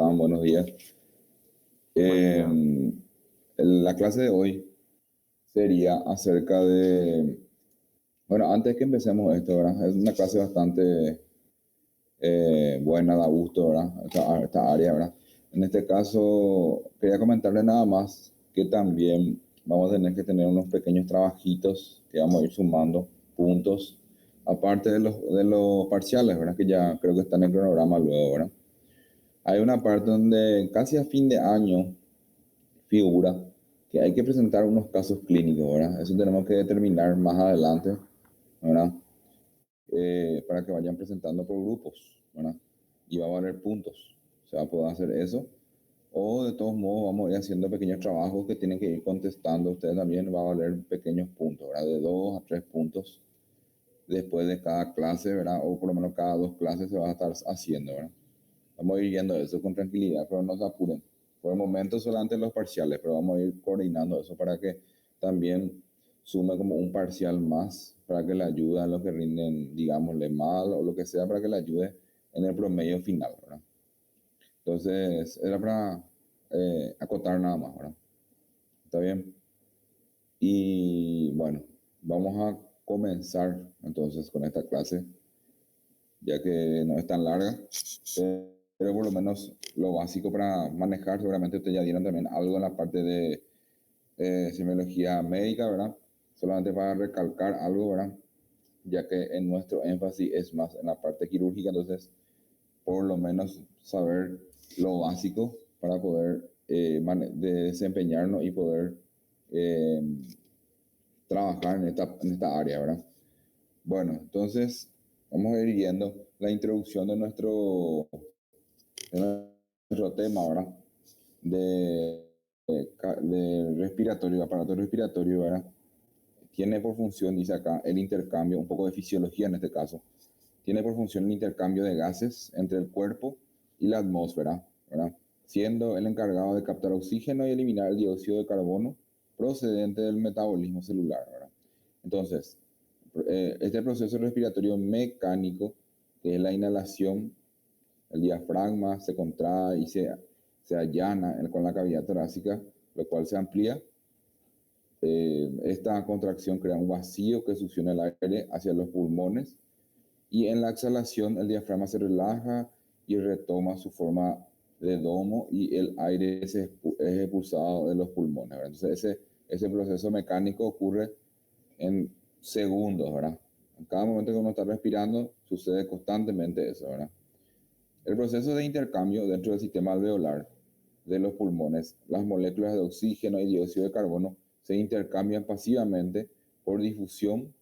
están? Buenos días. Buen día. Eh, la clase de hoy sería acerca de, bueno, antes que empecemos esto, ¿verdad? Es una clase bastante buena, da gusto, ¿verdad? Esta área, ¿verdad? En este caso, quería comentarle nada más que también vamos a tener que tener unos pequeños trabajitos que vamos a ir sumando puntos, aparte de los parciales, ¿verdad? Que ya creo que están en el cronograma luego, ¿verdad? Hay una parte donde casi a fin de año figura que hay que presentar unos casos clínicos, ¿verdad? Eso tenemos que determinar más adelante, ¿verdad? Para que vayan presentando por grupos, ¿verdad? Y va a valer puntos. Se va a poder hacer eso. O de todos modos vamos a ir haciendo pequeños trabajos que tienen que ir contestando. Ustedes también va a valer pequeños puntos, ¿verdad? De 2 a 3 puntos después de cada clase, ¿verdad? O por lo menos cada 2 clases se va a estar haciendo, ¿verdad? Vamos a ir viendo eso con tranquilidad, pero no se apuren. Por el momento solamente los parciales, pero vamos a ir coordinando eso para que también sume como un parcial más, para que le ayude a los que rinden, digámosle, mal o lo que sea, para que le ayude en el promedio final, ¿verdad? Entonces, era para acotar nada más, ¿verdad? ¿Está bien? Y bueno, vamos a comenzar entonces con esta clase, ya que no es tan larga, pero por lo menos lo básico para manejar. Seguramente ustedes ya dieron también algo en la parte de semiología médica, ¿verdad? Solamente para recalcar algo, ¿verdad? Ya que en nuestro énfasis es más en la parte quirúrgica, entonces por lo menos saber lo básico para poder desempeñarnos y poder eh, trabajar en esta área, ¿verdad? Bueno, entonces vamos a ir viendo la introducción de nuestro tema, ¿verdad? De respiratorio, aparato respiratorio, ¿verdad? Tiene por función, dice acá, el intercambio, un poco de fisiología en este caso, tiene por función el intercambio de gases entre el cuerpo y la atmósfera, ¿verdad? Siendo el encargado de captar oxígeno y eliminar el dióxido de carbono procedente del metabolismo celular, ¿verdad? Entonces, este proceso respiratorio mecánico, que es la inhalación, el diafragma se contrae y se allana con la cavidad torácica, lo cual se amplía. Esta contracción crea un vacío que succiona el aire hacia los pulmones, y en la exhalación el diafragma se relaja y retoma su forma de domo y el aire es expulsado de los pulmones, ¿verdad? Entonces ese proceso mecánico ocurre en segundos, ¿verdad? En cada momento que uno está respirando sucede constantemente eso, ¿verdad? El proceso de intercambio dentro del sistema alveolar de los pulmones, las moléculas de oxígeno y dióxido de carbono se intercambian pasivamente por difusión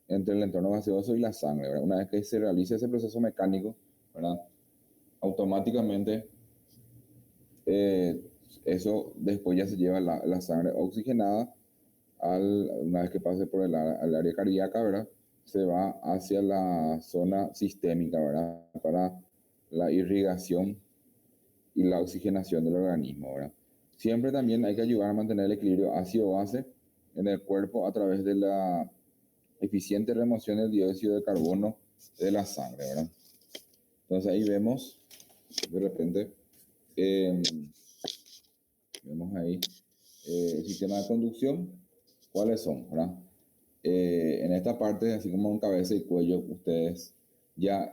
entre el entorno gaseoso y la sangre, ¿verdad? Una vez que se realiza ese proceso mecánico, ¿verdad? Automáticamente eh, eso después ya se lleva la sangre oxigenada, una vez que pase por el área cardíaca, ¿verdad? Se va hacia la zona sistémica, ¿verdad? Para la irrigación y la oxigenación del organismo, ¿verdad? Siempre también hay que ayudar a mantener el equilibrio ácido-base en el cuerpo a través de la eficiente remoción del dióxido de carbono de la sangre, ¿verdad? Entonces ahí vemos, de repente, eh, vemos ahí el sistema de conducción, cuáles son, ¿verdad? En esta parte, así como en cabeza y cuello, ustedes ya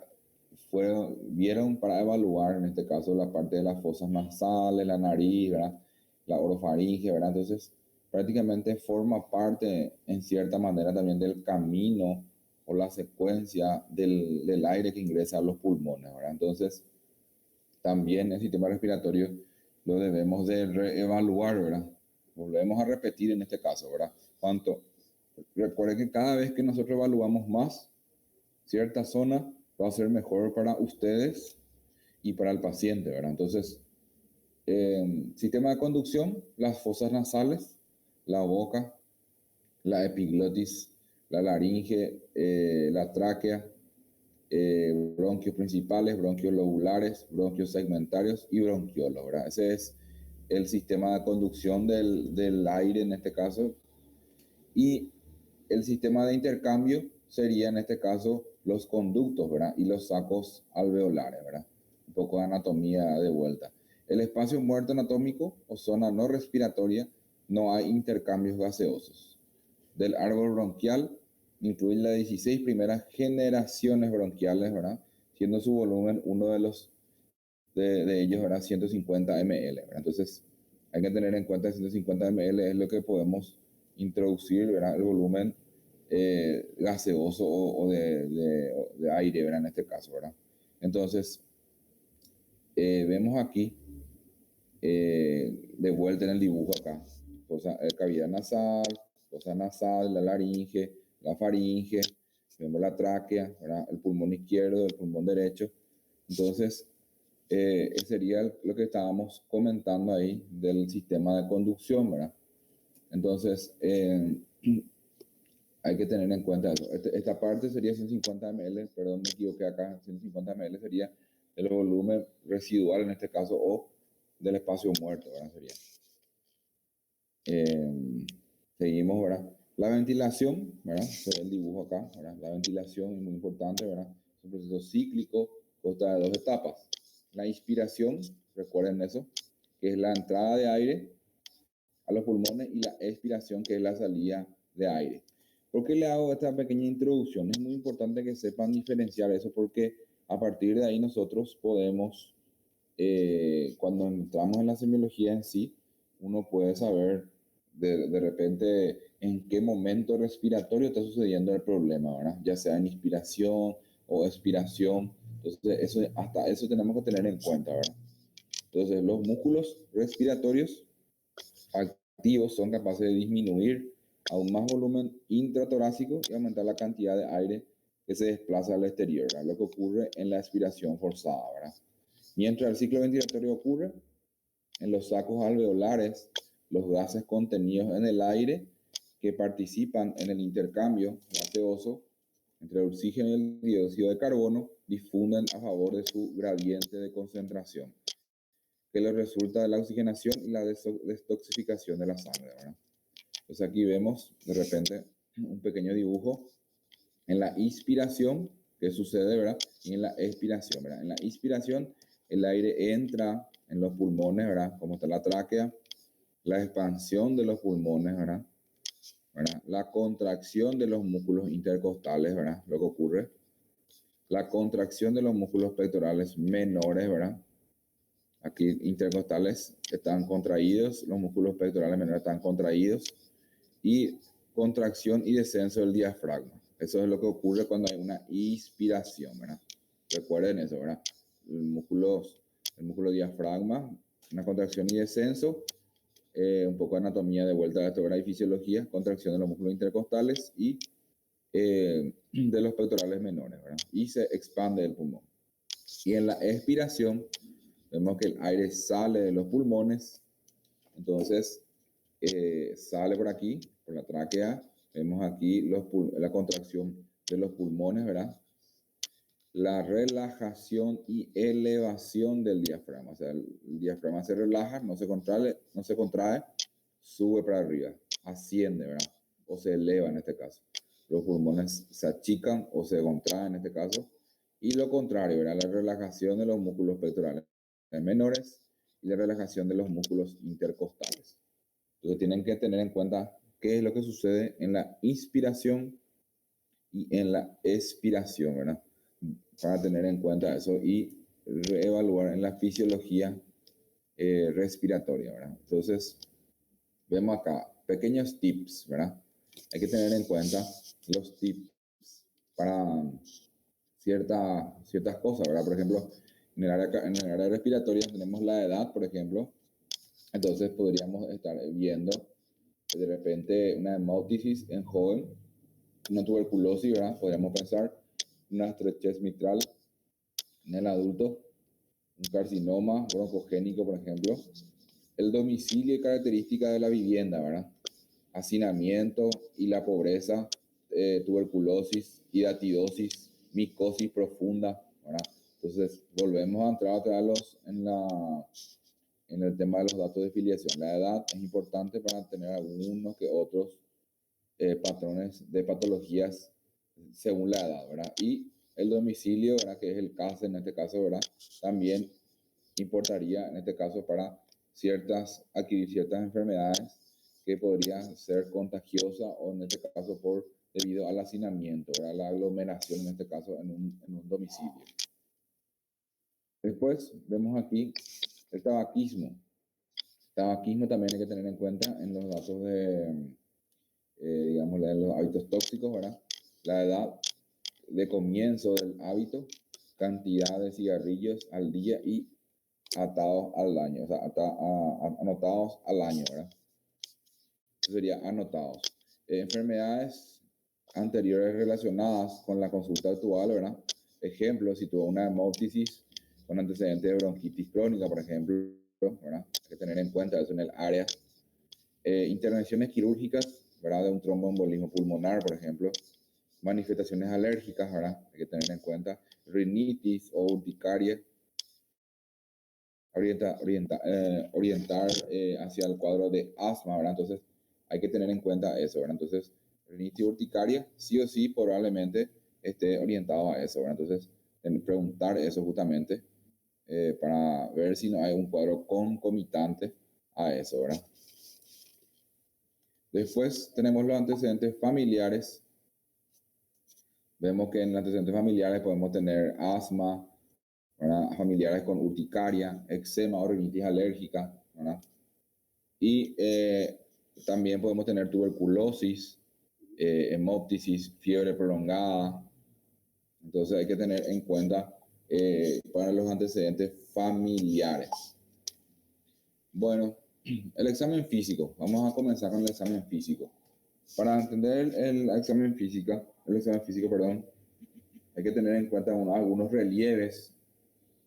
vieron para evaluar, en este caso, la parte de las fosas nasales, la nariz, ¿verdad? La orofaringe, ¿verdad? Entonces, prácticamente forma parte, en cierta manera, también del camino o la secuencia del aire que ingresa a los pulmones, ¿verdad? Entonces, también el sistema respiratorio lo debemos de reevaluar, ¿verdad? Volvemos a repetir en este caso, ¿verdad? Recuerden que cada vez que nosotros evaluamos más cierta zona, va a ser mejor para ustedes y para el paciente, ¿verdad? Entonces, sistema de conducción, las fosas nasales, la boca, la epiglotis, la laringe, la tráquea, bronquios principales, bronquios lobulares, bronquios segmentarios y bronquiolos, ¿verdad? Ese es el sistema de conducción del aire en este caso. Y el sistema de intercambio sería en este caso los conductos, ¿verdad? Y los sacos alveolares, ¿verdad? Un poco de anatomía de vuelta. el espacio muerto anatómico o zona no respiratoria no hay intercambios gaseosos. Del árbol bronquial incluyen las 16 primeras generaciones bronquiales, ¿verdad? Siendo su volumen uno de ellos, ¿verdad? 150 ml, ¿verdad? Entonces, hay que tener en cuenta que 150 ml es lo que podemos introducir, ¿verdad? El volumen gaseoso o de aire, ¿verdad? En este caso, ¿verdad? Entonces, vemos aquí, de vuelta en el dibujo acá, cavidad nasal, fosa nasal, la laringe, la faringe, vemos la tráquea, ¿verdad? El pulmón izquierdo, el pulmón derecho. Entonces, sería lo que estábamos comentando ahí del sistema de conducción, ¿verdad? Entonces, hay que tener en cuenta eso. Esta parte sería 150 ml, perdón, me equivoqué acá, 150 ml sería el volumen residual en este caso o del espacio muerto, ¿verdad? Sería. Seguimos, ¿verdad? La ventilación, ¿verdad? Se ve el dibujo acá, ¿verdad? La ventilación es muy importante, ¿verdad? Es un proceso cíclico, consta de dos etapas. La inspiración, recuerden eso, que es la entrada de aire a los pulmones, y la expiración, que es la salida de aire. ¿Por qué le hago esta pequeña introducción? Es muy importante que sepan diferenciar eso, porque a partir de ahí nosotros podemos, cuando entramos en la semiología en sí, uno puede saber de repente en qué momento respiratorio está sucediendo el problema, ¿verdad? Ya sea en inspiración o expiración. Entonces, hasta eso tenemos que tener en cuenta, ¿verdad? Entonces, los músculos respiratorios activos son capaces de disminuir aún más volumen intratorácico y aumentar la cantidad de aire que se desplaza al exterior, ¿verdad? Lo que ocurre en la expiración forzada, ¿verdad? Mientras el ciclo ventilatorio ocurre, en los sacos alveolares, los gases contenidos en el aire que participan en el intercambio gaseoso entre el oxígeno y el dióxido de carbono difunden a favor de su gradiente de concentración, que le resulta de la oxigenación y la detoxificación de la sangre, ¿verdad? Entonces aquí vemos de repente un pequeño dibujo en la inspiración que sucede, ¿verdad? Y en la expiración, ¿verdad? En la inspiración el aire entra en los pulmones, ¿verdad? Como está la tráquea, la expansión de los pulmones, ¿verdad? La contracción de los músculos intercostales, ¿verdad? Lo que ocurre. La contracción de los músculos pectorales menores, ¿verdad? Aquí intercostales están contraídos, los músculos pectorales menores están contraídos, y contracción y descenso del diafragma. Eso es lo que ocurre cuando hay una inspiración, ¿verdad? Recuerden eso, ¿verdad? El músculo diafragma, una contracción y descenso, un poco de anatomía de vuelta a esto, ¿verdad? Y fisiología, contracción de los músculos intercostales y de los pectorales menores, ¿verdad? Y se expande el pulmón. Y en la expiración, vemos que el aire sale de los pulmones, entonces sale por aquí, por la tráquea, vemos aquí la contracción de los pulmones, ¿verdad? La relajación y elevación del diafragma, o sea, el diafragma se relaja, no se contrae, sube para arriba, asciende, ¿verdad? O se eleva en este caso. Los pulmones se achican o se contraen en este caso. Y lo contrario, ¿verdad? La relajación de los músculos pectorales menores y la relajación de los músculos intercostales. Entonces tienen que tener en cuenta qué es lo que sucede en la inspiración y en la expiración, ¿verdad? Para tener en cuenta eso y reevaluar en la fisiología respiratoria, ¿verdad? Entonces, vemos acá pequeños tips, ¿verdad? Hay que tener en cuenta los tips para ciertas cosas, ¿verdad? Por ejemplo, en el área respiratoria tenemos la edad, por ejemplo. Entonces podríamos estar viendo de repente una hemóptisis en joven, una tuberculosis, ¿verdad? Podríamos pensar una estrechez mitral en el adulto, un carcinoma broncogénico, por ejemplo. El domicilio y características de la vivienda, ¿verdad? Hacinamiento y la pobreza, tuberculosis, hidatidosis, micosis profunda, ¿verdad? Entonces, volvemos a entrar otra vez en el tema de los datos de filiación. La edad es importante para tener algunos que otros patrones de patologías según la edad, ¿verdad? Y el domicilio, ¿verdad? Que es el caso en este caso, ¿verdad? También importaría en este caso para adquirir ciertas enfermedades que podrían ser contagiosas o en este caso debido al hacinamiento, ¿verdad? La aglomeración en este caso en un domicilio. Después vemos aquí el tabaquismo. Tabaquismo también hay que tener en cuenta en los datos de, digamos, de los hábitos tóxicos, ¿verdad? La edad de comienzo del hábito, cantidad de cigarrillos al día y atados al año, o sea, anotados al año, ¿verdad? Eso sería anotados. Enfermedades anteriores relacionadas con la consulta actual, ¿verdad? Ejemplo, si tuvo una hemóptisis con antecedentes de bronquitis crónica, por ejemplo, ¿verdad? Hay que tener en cuenta eso en el área. Intervenciones quirúrgicas, ¿verdad? De un tromboembolismo pulmonar, por ejemplo. Manifestaciones alérgicas, ¿verdad? Hay que tener en cuenta. Rinitis o urticaria. Orientar hacia el cuadro de asma, ¿verdad? Entonces, hay que tener en cuenta eso, ¿verdad? Entonces, rinitis urticaria, sí o sí, probablemente esté orientado a eso, ¿verdad? Entonces, preguntar eso justamente para ver si no hay un cuadro concomitante a eso, ¿verdad? Después tenemos los antecedentes familiares. Vemos que en los antecedentes familiares podemos tener asma, ¿verdad? Familiares con urticaria, eczema o rinitis alérgica, ¿verdad? Y también podemos tener tuberculosis, hemóptisis, fiebre prolongada. Entonces hay que tener en cuenta para los antecedentes familiares. Bueno, el examen físico. Vamos a comenzar con el examen físico. Para entender el examen físico, hay que tener en cuenta algunos relieves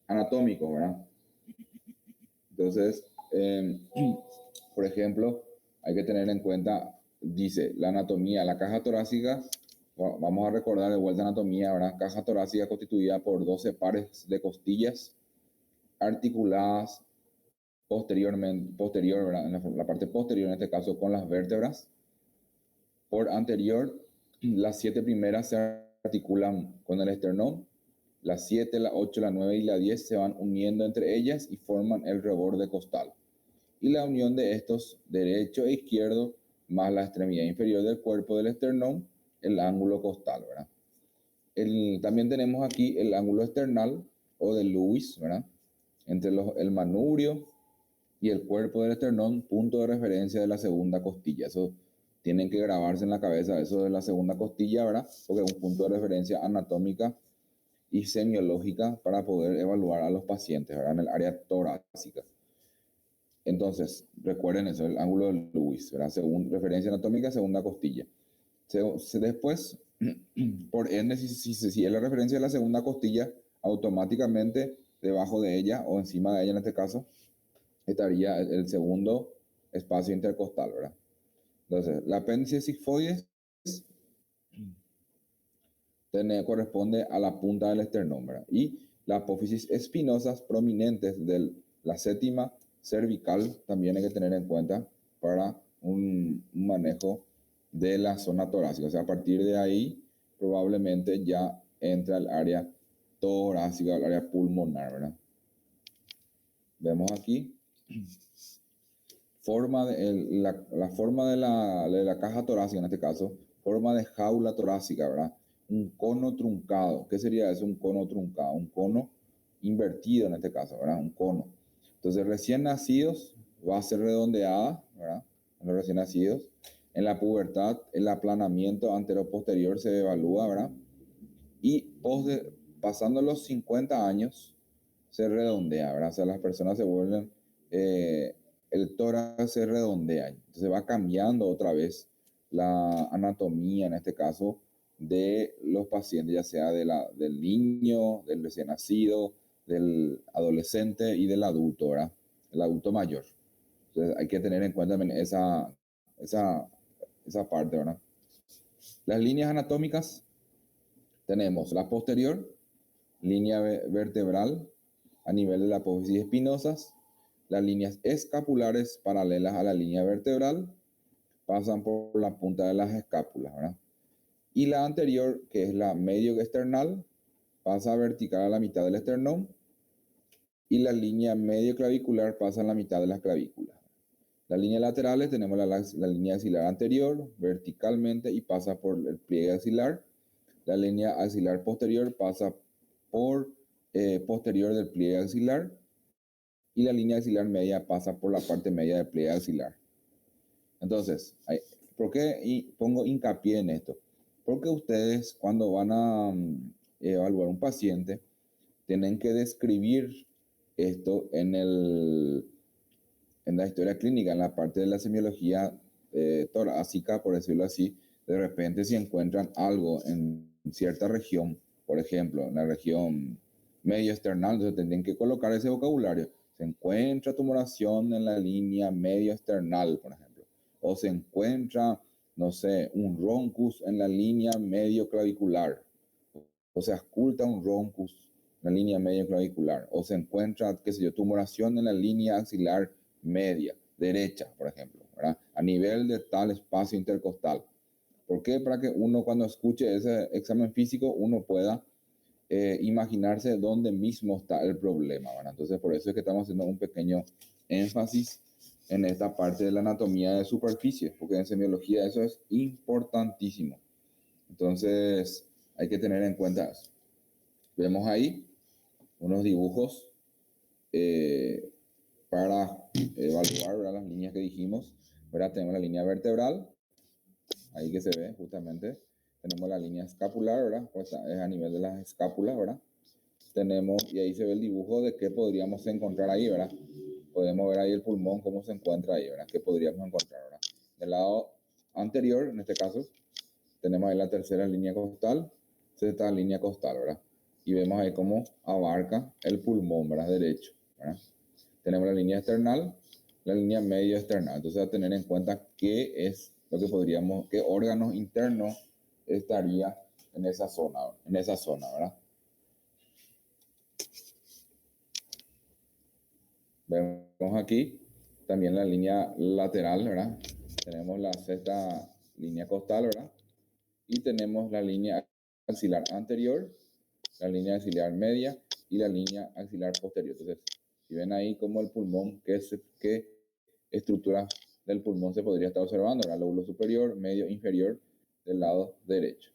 anatómicos, ¿verdad? Entonces, por ejemplo, hay que tener en cuenta, dice, la anatomía, la caja torácica, vamos a recordar de vuelta anatomía, ¿verdad? Caja torácica constituida por 12 pares de costillas articuladas posterior, ¿verdad? En la parte posterior, en este caso, con las vértebras. Por anterior, las 7 primeras se articulan con el esternón. Las 7, la 8, la 9 y la 10 se van uniendo entre ellas y forman el reborde costal. Y la unión de estos, derecho e izquierdo, más la extremidad inferior del cuerpo del esternón, el ángulo costal, ¿verdad? También tenemos aquí el ángulo esternal o de Lewis, ¿verdad? Entre el manubrio y el cuerpo del esternón, punto de referencia de la segunda costilla. Eso tienen que grabarse en la cabeza, eso de la segunda costilla, ¿verdad? Porque es un punto de referencia anatómica y semiológica para poder evaluar a los pacientes, ¿verdad? En el área torácica. Entonces, recuerden eso, el ángulo de Lewis, ¿verdad? Según referencia anatómica, segunda costilla. Después, por ende, si es la referencia de la segunda costilla, automáticamente debajo de ella o encima de ella en este caso, estaría el segundo espacio intercostal, ¿verdad? Entonces, la apéndice sigmoides corresponde a la punta del esternón, ¿verdad? Y la apófisis espinosas prominentes de la séptima cervical también hay que tener en cuenta para un manejo de la zona torácica. O sea, a partir de ahí probablemente ya entra al área torácica, al área pulmonar, ¿verdad? Vemos aquí la forma de la caja torácica, en este caso, forma de jaula torácica, ¿verdad? Un cono truncado. ¿Qué sería eso? Un cono truncado, un cono invertido en este caso, ¿verdad? Un cono. Entonces, recién nacidos va a ser redondeada, ¿verdad? En los recién nacidos. En la pubertad, el aplanamiento antero-posterior se evalúa, ¿verdad? Y pasando los 50 años, se redondea, ¿verdad? O sea, las personas se vuelven, el tórax se redondea. Entonces va cambiando otra vez la anatomía, en este caso, de los pacientes, ya sea del niño, del recién nacido, del adolescente y del adulto, ¿verdad? El adulto mayor. Entonces hay que tener en cuenta también esa parte, ¿verdad? Las líneas anatómicas, tenemos la posterior, línea vertebral a nivel de la apófisis espinosas, las líneas escapulares paralelas a la línea vertebral pasan por la punta de las escápulas, ¿verdad? Y la anterior, que es la medio external, pasa vertical a la mitad del esternón y la línea medio clavicular pasa en la mitad de las clavículas. Las líneas laterales tenemos la línea axilar anterior verticalmente y pasa por el pliegue axilar. La línea axilar posterior pasa por posterior del pliegue axilar y la línea axilar media pasa por la parte media del pliegue axilar. Entonces, ¿por qué pongo hincapié en esto? Porque ustedes cuando van a evaluar un paciente tienen que describir esto en la historia clínica, en la parte de la semiología torácica, por decirlo así. De repente si encuentran algo en cierta región, por ejemplo, en la región medio esternal, entonces tendrían que colocar ese vocabulario. Se encuentra tumoración en la línea medio esternal, por ejemplo. O se encuentra, no sé, un roncus en la línea medio clavicular. O se oculta un roncus en la línea medio clavicular. O se encuentra, qué sé yo, tumoración en la línea axilar media, derecha, por ejemplo, ¿verdad? A nivel de tal espacio intercostal. ¿Por qué? Para que uno cuando escuche ese examen físico, uno pueda imaginarse dónde mismo está el problema, ¿verdad? Entonces, por eso es que estamos haciendo un pequeño énfasis en esta parte de la anatomía de superficie, porque en semiología eso es importantísimo. Entonces, hay que tener en cuenta eso. Vemos ahí unos dibujos para evaluar, ¿verdad?, las líneas que dijimos, ¿verdad? Tenemos la línea vertebral, ahí que se ve justamente. Tenemos la línea escapular, ¿verdad? Pues es a nivel de las escápulas, ¿verdad? Tenemos, y ahí se ve el dibujo de qué podríamos encontrar ahí, ¿verdad? Podemos ver ahí el pulmón, cómo se encuentra ahí, ¿verdad? ¿Qué podríamos encontrar, ¿verdad? Del lado anterior, en este caso, tenemos ahí la tercera línea costal, sexta línea costal, ¿verdad? Y vemos ahí cómo abarca el pulmón, ¿verdad? Derecho, ¿verdad? Tenemos la línea external, la línea medio external. Entonces, a tener en cuenta qué es lo que podríamos, qué órganos internos estaría en esa zona, ¿verdad? Vemos aquí también la línea lateral, ¿verdad? Tenemos la sexta línea costal, ¿verdad? Y tenemos la línea axilar anterior, la línea axilar media y la línea axilar posterior. Entonces, si ven ahí como el pulmón, qué estructura del pulmón se podría estar observando, ¿verdad? Lóbulo superior, medio, inferior del lado derecho.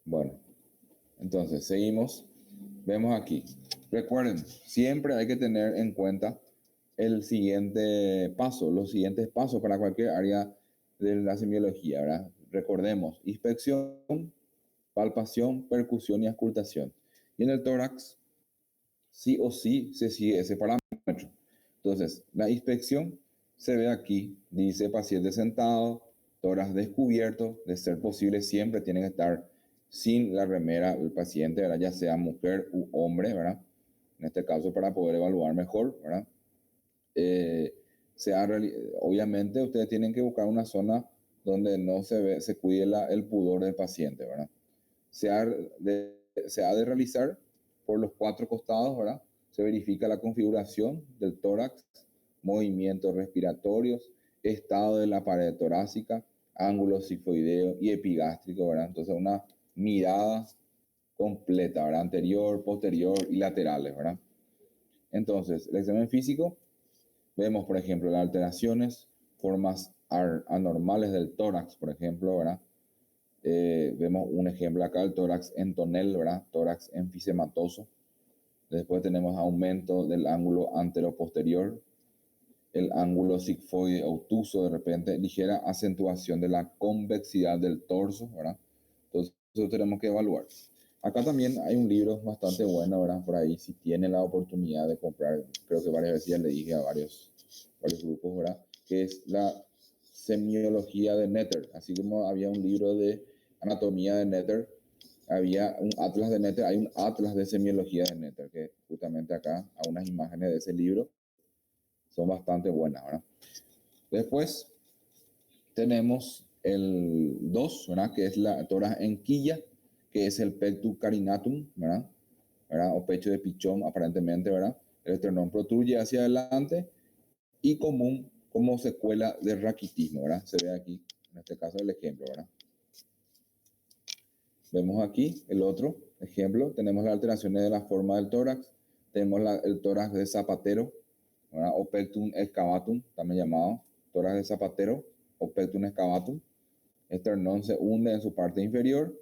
Bueno, entonces seguimos. Vemos aquí. Recuerden, siempre hay que tener en cuenta los siguientes pasos para cualquier área de la semiología, ¿verdad? Recordemos, inspección, palpación, percusión y auscultación. Y en el tórax, sí o sí se sigue ese parámetro. Entonces, la inspección se ve aquí, dice paciente sentado, tórax descubierto, de ser posible siempre tienen que estar sin la remera del paciente, ¿verdad? Ya sea mujer u hombre, ¿verdad? En este caso para poder evaluar mejor, ¿verdad? Obviamente ustedes tienen que buscar una zona donde no se cuide el pudor del paciente, ¿verdad? Se ha de realizar por los 4 costados, ¿verdad? Se verifica la configuración del tórax, movimientos respiratorios, estado de la pared torácica, ángulo sifoideo y epigástrico, ¿verdad? Entonces una mirada completa, ¿verdad? Anterior, posterior y laterales, ¿verdad? Entonces, el examen físico, vemos, por ejemplo, las alteraciones, formas anormales del tórax, por ejemplo, ¿verdad? Vemos un ejemplo acá, el tórax en tonel, ¿verdad? Tórax enfisematoso. Después tenemos aumento del ángulo anteroposterior, el ángulo sigmoide obtuso, de repente ligera acentuación de la convexidad del torso, ¿verdad? Entonces, eso tenemos que evaluar. Acá también hay un libro bastante bueno, ¿verdad? Por ahí, si tienen la oportunidad de comprar, creo que varias veces ya le dije a varios grupos, ¿verdad? Que es la semiología de Netter. Así como había un libro de anatomía de Netter, había un atlas de Netter, hay un atlas de semiología de Netter, que justamente acá, a unas imágenes de ese libro, son bastante buenas, ¿verdad? Después tenemos el 2, ¿verdad? Que es la tórax en quilla, que es el pectus carinatum, ¿verdad? O pecho de pichón, aparentemente, ¿verdad? El esternón protruye hacia adelante y común como secuela de raquitismo, ¿verdad? Se ve aquí, en este caso, el ejemplo, ¿verdad? Vemos aquí el otro ejemplo, tenemos las alteraciones de la forma del tórax, tenemos el tórax de Zapatero, ¿verdad? O pectum excavatum, también llamado tórax de Zapatero o pectum excavatum. Esternón se hunde en su parte inferior,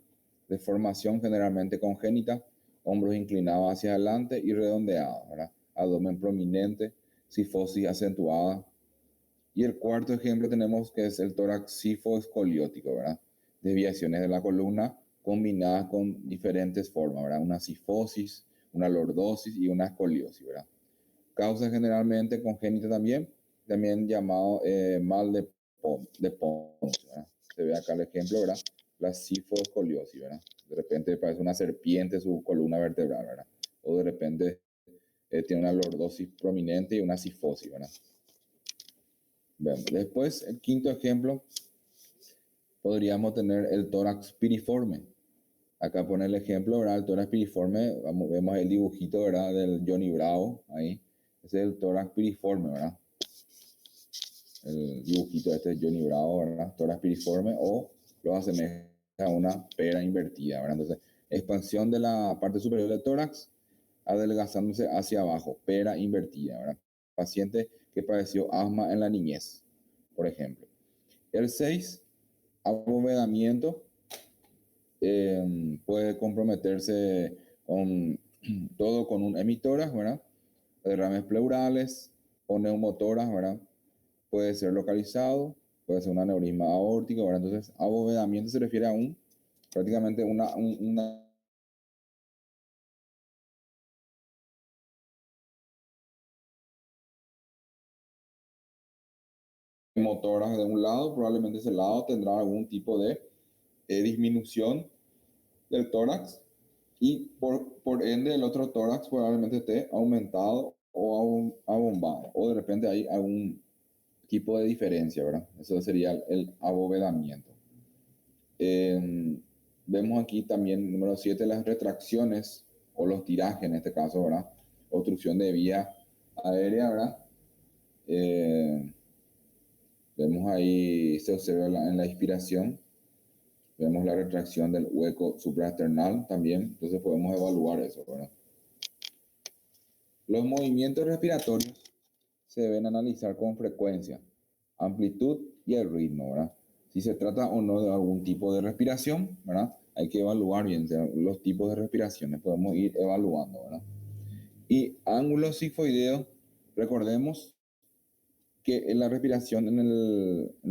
deformación generalmente congénita, hombros inclinados hacia adelante y redondeados, ¿verdad? Abdomen prominente, cifosis acentuada. Y el cuarto ejemplo tenemos que es el tórax cifoescoliótico, ¿verdad? Desviaciones de la columna combinadas con diferentes formas, ¿verdad? Una cifosis, una lordosis y una escoliosis, ¿verdad? Causa generalmente congénita también llamado mal de Pons, ¿verdad? Se ve acá el ejemplo, ¿verdad? La cifoescoliosis, ¿verdad? De repente parece una serpiente su columna vertebral, ¿verdad? O de repente tiene una lordosis prominente y una cifosis, ¿verdad? Bueno, después, el quinto ejemplo, podríamos tener el tórax piriforme. Acá pone el ejemplo, ¿verdad? El tórax piriforme, vemos el dibujito, ¿verdad? Del Johnny Bravo, ahí. Ese es el tórax piriforme, ¿verdad? El dibujito este es Johnny Bravo, ¿verdad? Tórax piriforme, o lo asemeja a una pera invertida, ¿verdad? Entonces, expansión de la parte superior del tórax, adelgazándose hacia abajo, pera invertida, ¿verdad? Paciente que padeció asma en la niñez, por ejemplo. El 6, abovedamiento, puede comprometerse con todo con un hemitórax, ¿verdad? Derrames pleurales o neumotórax, ¿verdad? Puede ser localizado, puede ser un aneurisma aórtico, ¿verdad? Entonces, abovedamiento se refiere a prácticamente una motoras de un lado, probablemente ese lado tendrá algún tipo de disminución del tórax y por ende el otro tórax probablemente esté aumentado o abombado, o de repente hay algún tipo de diferencia, ¿verdad? Eso sería el abovedamiento. Vemos aquí también, número 7, las retracciones o los tirajes en este caso, ¿verdad? Obstrucción de vía aérea, ¿verdad? Vemos ahí, se observa en la inspiración, vemos la retracción del hueco supraesternal también, entonces podemos evaluar eso, ¿verdad? Los movimientos respiratorios se deben analizar con frecuencia, amplitud y el ritmo, ¿verdad? Si se trata o no de algún tipo de respiración, ¿verdad? Hay que evaluar bien los tipos de respiraciones, podemos ir evaluando, ¿verdad? Y ángulo sifoideo, recordemos que la respiración en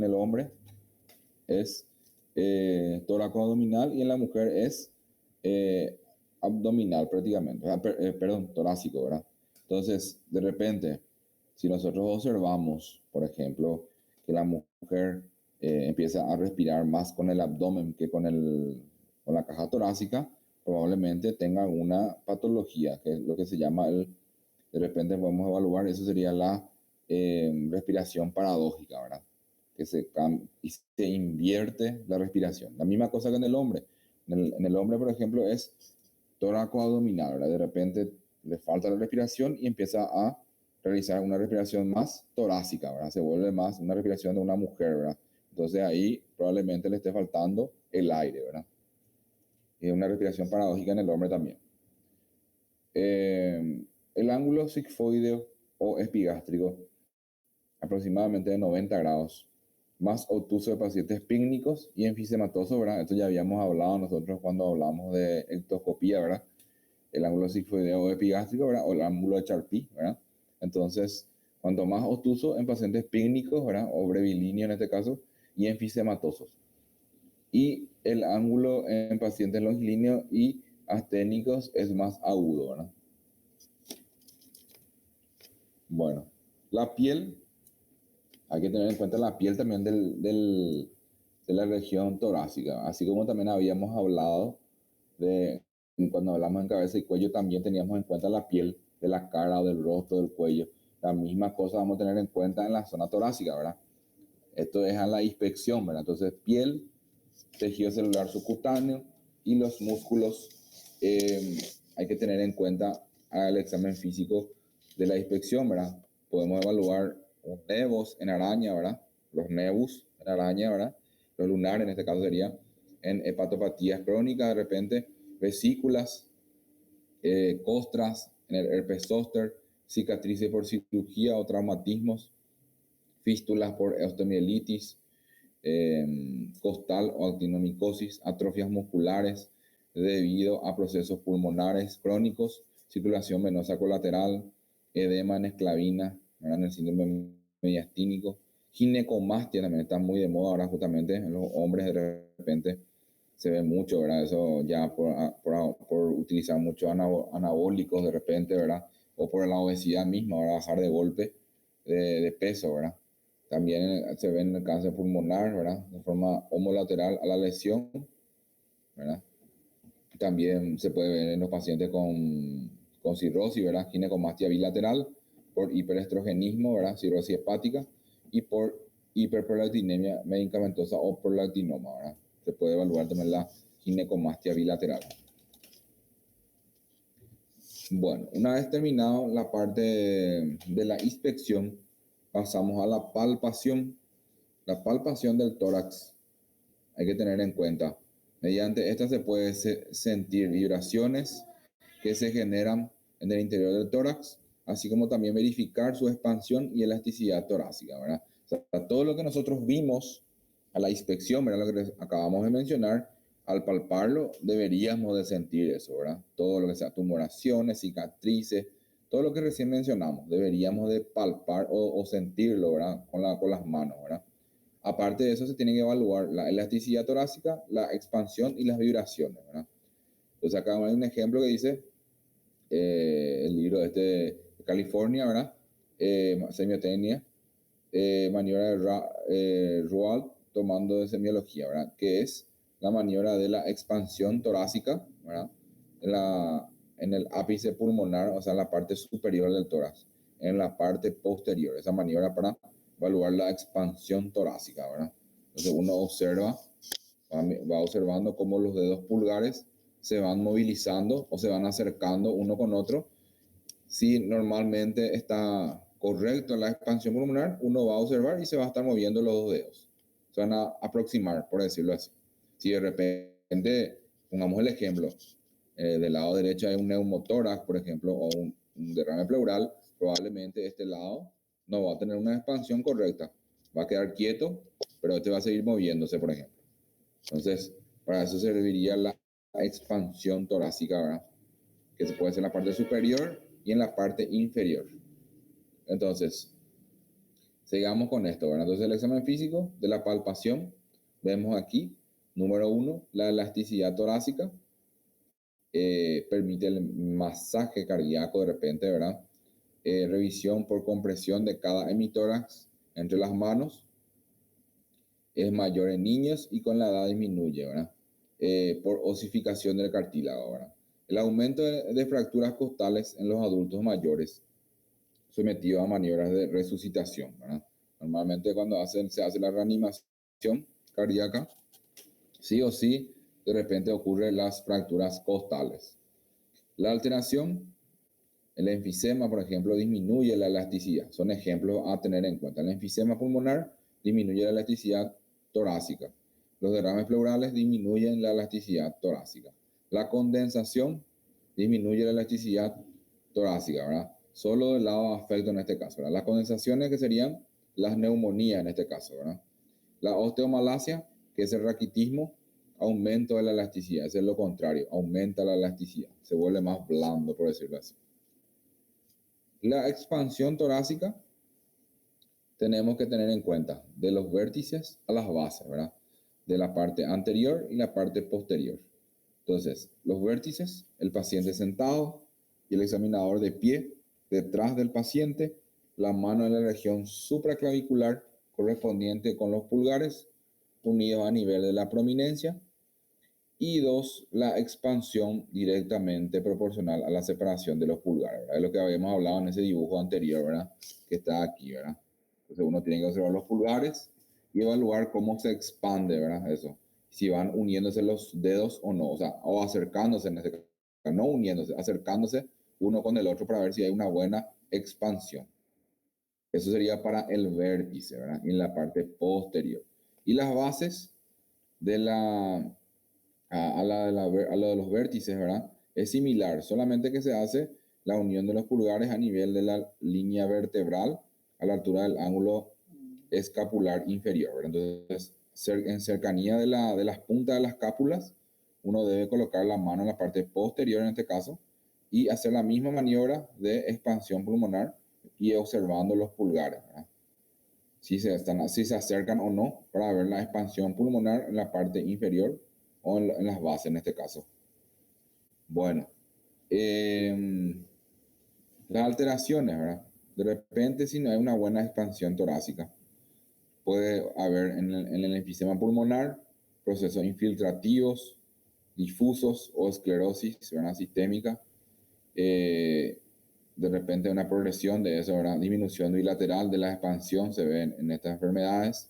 el hombre es tóraco-abdominal y en la mujer es abdominal prácticamente, perdón, torácico, ¿verdad? Entonces, de repente, si nosotros observamos, por ejemplo, que la mujer empieza a respirar más con el abdomen que con la caja torácica, probablemente tenga alguna patología, que es lo que se llama de repente podemos evaluar, eso sería la respiración paradójica, ¿verdad? Que y se invierte la respiración. La misma cosa que en el hombre. En el hombre, por ejemplo, es tóraco abdominal, ¿verdad? De repente le falta la respiración y empieza a realizar una respiración más torácica, ¿verdad? Se vuelve más una respiración de una mujer, ¿verdad? Entonces ahí probablemente le esté faltando el aire, ¿verdad? Es una respiración paradójica en el hombre también. El ángulo sigmoideo o epigástrico, aproximadamente de 90 grados, más obtuso de pacientes pícnicos y enfisematosos, ¿verdad? Esto ya habíamos hablado nosotros cuando hablamos de ectoscopía, ¿verdad? El ángulo sigmoideo o epigástrico, ¿verdad? O el ángulo de Charpy, ¿verdad? Entonces, cuanto más obtuso en pacientes pícnicos, ¿verdad? O brevilíneo en este caso, y enfisematosos. Y el ángulo en pacientes longilíneos y asténicos es más agudo, ¿verdad? Bueno, la piel, hay que tener en cuenta la piel también de la región torácica, así como también habíamos hablado cuando hablamos en cabeza y cuello, también teníamos en cuenta la piel de la cara o del rostro, del cuello. La misma cosa vamos a tener en cuenta en la zona torácica, ¿verdad? Esto es a la inspección, ¿verdad? Entonces, piel, tejido celular subcutáneo y los músculos, hay que tener en cuenta al examen físico de la inspección, ¿verdad? Podemos evaluar un nevos en araña, ¿verdad? Los nevus en araña, ¿verdad? Los lunares en este caso sería en hepatopatías crónicas, de repente vesículas, costras en el herpes zóster, cicatrices por cirugía o traumatismos, fístulas por osteomielitis costal o actinomicosis, atrofias musculares debido a procesos pulmonares crónicos, circulación venosa colateral, edema en esclavina, ¿verdad? En el síndrome mediastínico, ginecomastia también está muy de moda ahora justamente en los hombres de repente se ve mucho, ¿verdad? Eso ya por utilizar muchos anabólicos de repente, ¿verdad? O por la obesidad misma, ¿verdad? Bajar de golpe de peso, ¿verdad? También se ve en el cáncer pulmonar, ¿verdad? De forma homolateral a la lesión, ¿verdad? También se puede ver en los pacientes con cirrosis, ¿verdad? Ginecomastia bilateral, por hiperestrogenismo, ¿verdad? Cirrosis hepática y por hiperprolactinemia medicamentosa o prolactinoma, ¿verdad? Se puede evaluar también la ginecomastia bilateral. Bueno, una vez terminado la parte de la inspección, pasamos a la palpación. La palpación del tórax hay que tener en cuenta. Mediante esta se puede sentir vibraciones que se generan en el interior del tórax, así como también verificar su expansión y elasticidad torácica, ¿verdad? O sea, todo lo que nosotros vimos a la inspección, ¿verdad? Lo que acabamos de mencionar, al palparlo deberíamos de sentir eso, ¿verdad? Todo lo que sea tumoraciones, cicatrices, todo lo que recién mencionamos, deberíamos de palpar o sentirlo, ¿verdad? Con las manos, ¿verdad? Aparte de eso, se tiene que evaluar la elasticidad torácica, la expansión y las vibraciones, ¿verdad? Entonces acá hay un ejemplo que dice el libro de California, ¿verdad? Semiotecnia, maniobra de Rual tomando de semiología, ¿verdad? Que es la maniobra de la expansión torácica, ¿verdad? En el ápice pulmonar, o sea, en la parte superior del tórax, en la parte posterior, esa maniobra para evaluar la expansión torácica, ¿verdad? Entonces uno observa, va observando cómo los dedos pulgares se van movilizando o se van acercando uno con otro. Si normalmente está correcto la expansión pulmonar, uno va a observar y se va a estar moviendo los dos dedos. Se van a aproximar, por decirlo así. Si de repente, pongamos el ejemplo, del lado derecho hay un neumotórax, por ejemplo, o un derrame pleural, probablemente este lado no va a tener una expansión correcta. Va a quedar quieto, pero este va a seguir moviéndose, por ejemplo. Entonces, para eso serviría la expansión torácica, ¿verdad? Que se puede hacer en la parte superior y en la parte inferior. Entonces, sigamos con esto, ¿verdad? Entonces, el examen físico de la palpación, vemos aquí, número 1, la elasticidad torácica, permite el masaje cardíaco de repente, ¿verdad? Revisión por compresión de cada hemitórax entre las manos, es mayor en niños y con la edad disminuye, ¿verdad? Por osificación del cartílago, ¿verdad? El aumento de fracturas costales en los adultos mayores sometidos a maniobras de resucitación, ¿verdad? Normalmente cuando se hace la reanimación cardíaca, sí o sí, de repente ocurren las fracturas costales. La alteración, el enfisema, por ejemplo, disminuye la elasticidad. Son ejemplos a tener en cuenta. El enfisema pulmonar disminuye la elasticidad torácica. Los derrames pleurales disminuyen la elasticidad torácica. La condensación disminuye la elasticidad torácica, ¿verdad? Solo del lado afecto en este caso, ¿verdad? Las condensaciones que serían las neumonías en este caso, ¿verdad? La osteomalacia, que es el raquitismo, aumento de la elasticidad. Es lo contrario, aumenta la elasticidad. Se vuelve más blando, por decirlo así. La expansión torácica tenemos que tener en cuenta de los vértices a las bases, ¿verdad? De la parte anterior y la parte posterior. Entonces, los vértices, el paciente sentado y el examinador de pie detrás del paciente, la mano en la región supraclavicular correspondiente con los pulgares unidos a nivel de la prominencia. Y 2, la expansión directamente proporcional a la separación de los pulgares, ¿verdad? Es lo que habíamos hablado en ese dibujo anterior, ¿verdad? Que está aquí, ¿verdad? Entonces uno tiene que observar los pulgares y evaluar cómo se expande, ¿verdad? Eso. Si van uniéndose los dedos o no, o sea, o acercándose en este caso, no uniéndose, acercándose uno con el otro para ver si hay una buena expansión. Eso sería para el vértice, ¿verdad? Y en la parte posterior. Y las bases de la a lo de los vértices, ¿verdad? Es similar, solamente que se hace la unión de los pulgares a nivel de la línea vertebral a la altura del ángulo escapular inferior, ¿verdad? Entonces, en cercanía de las puntas de las cápulas, uno debe colocar la mano en la parte posterior en este caso y hacer la misma maniobra de expansión pulmonar y observando los pulgares, ¿verdad? Si se acercan o no para ver la expansión pulmonar en la parte inferior o en las bases en este caso. Bueno, las alteraciones, ¿verdad? De repente, si no hay una buena expansión torácica, puede haber en el enfisema pulmonar procesos infiltrativos, difusos o esclerosis, ¿verdad? Sistémica. De repente una progresión de eso, ¿verdad? Disminución bilateral de la expansión se ve en estas enfermedades.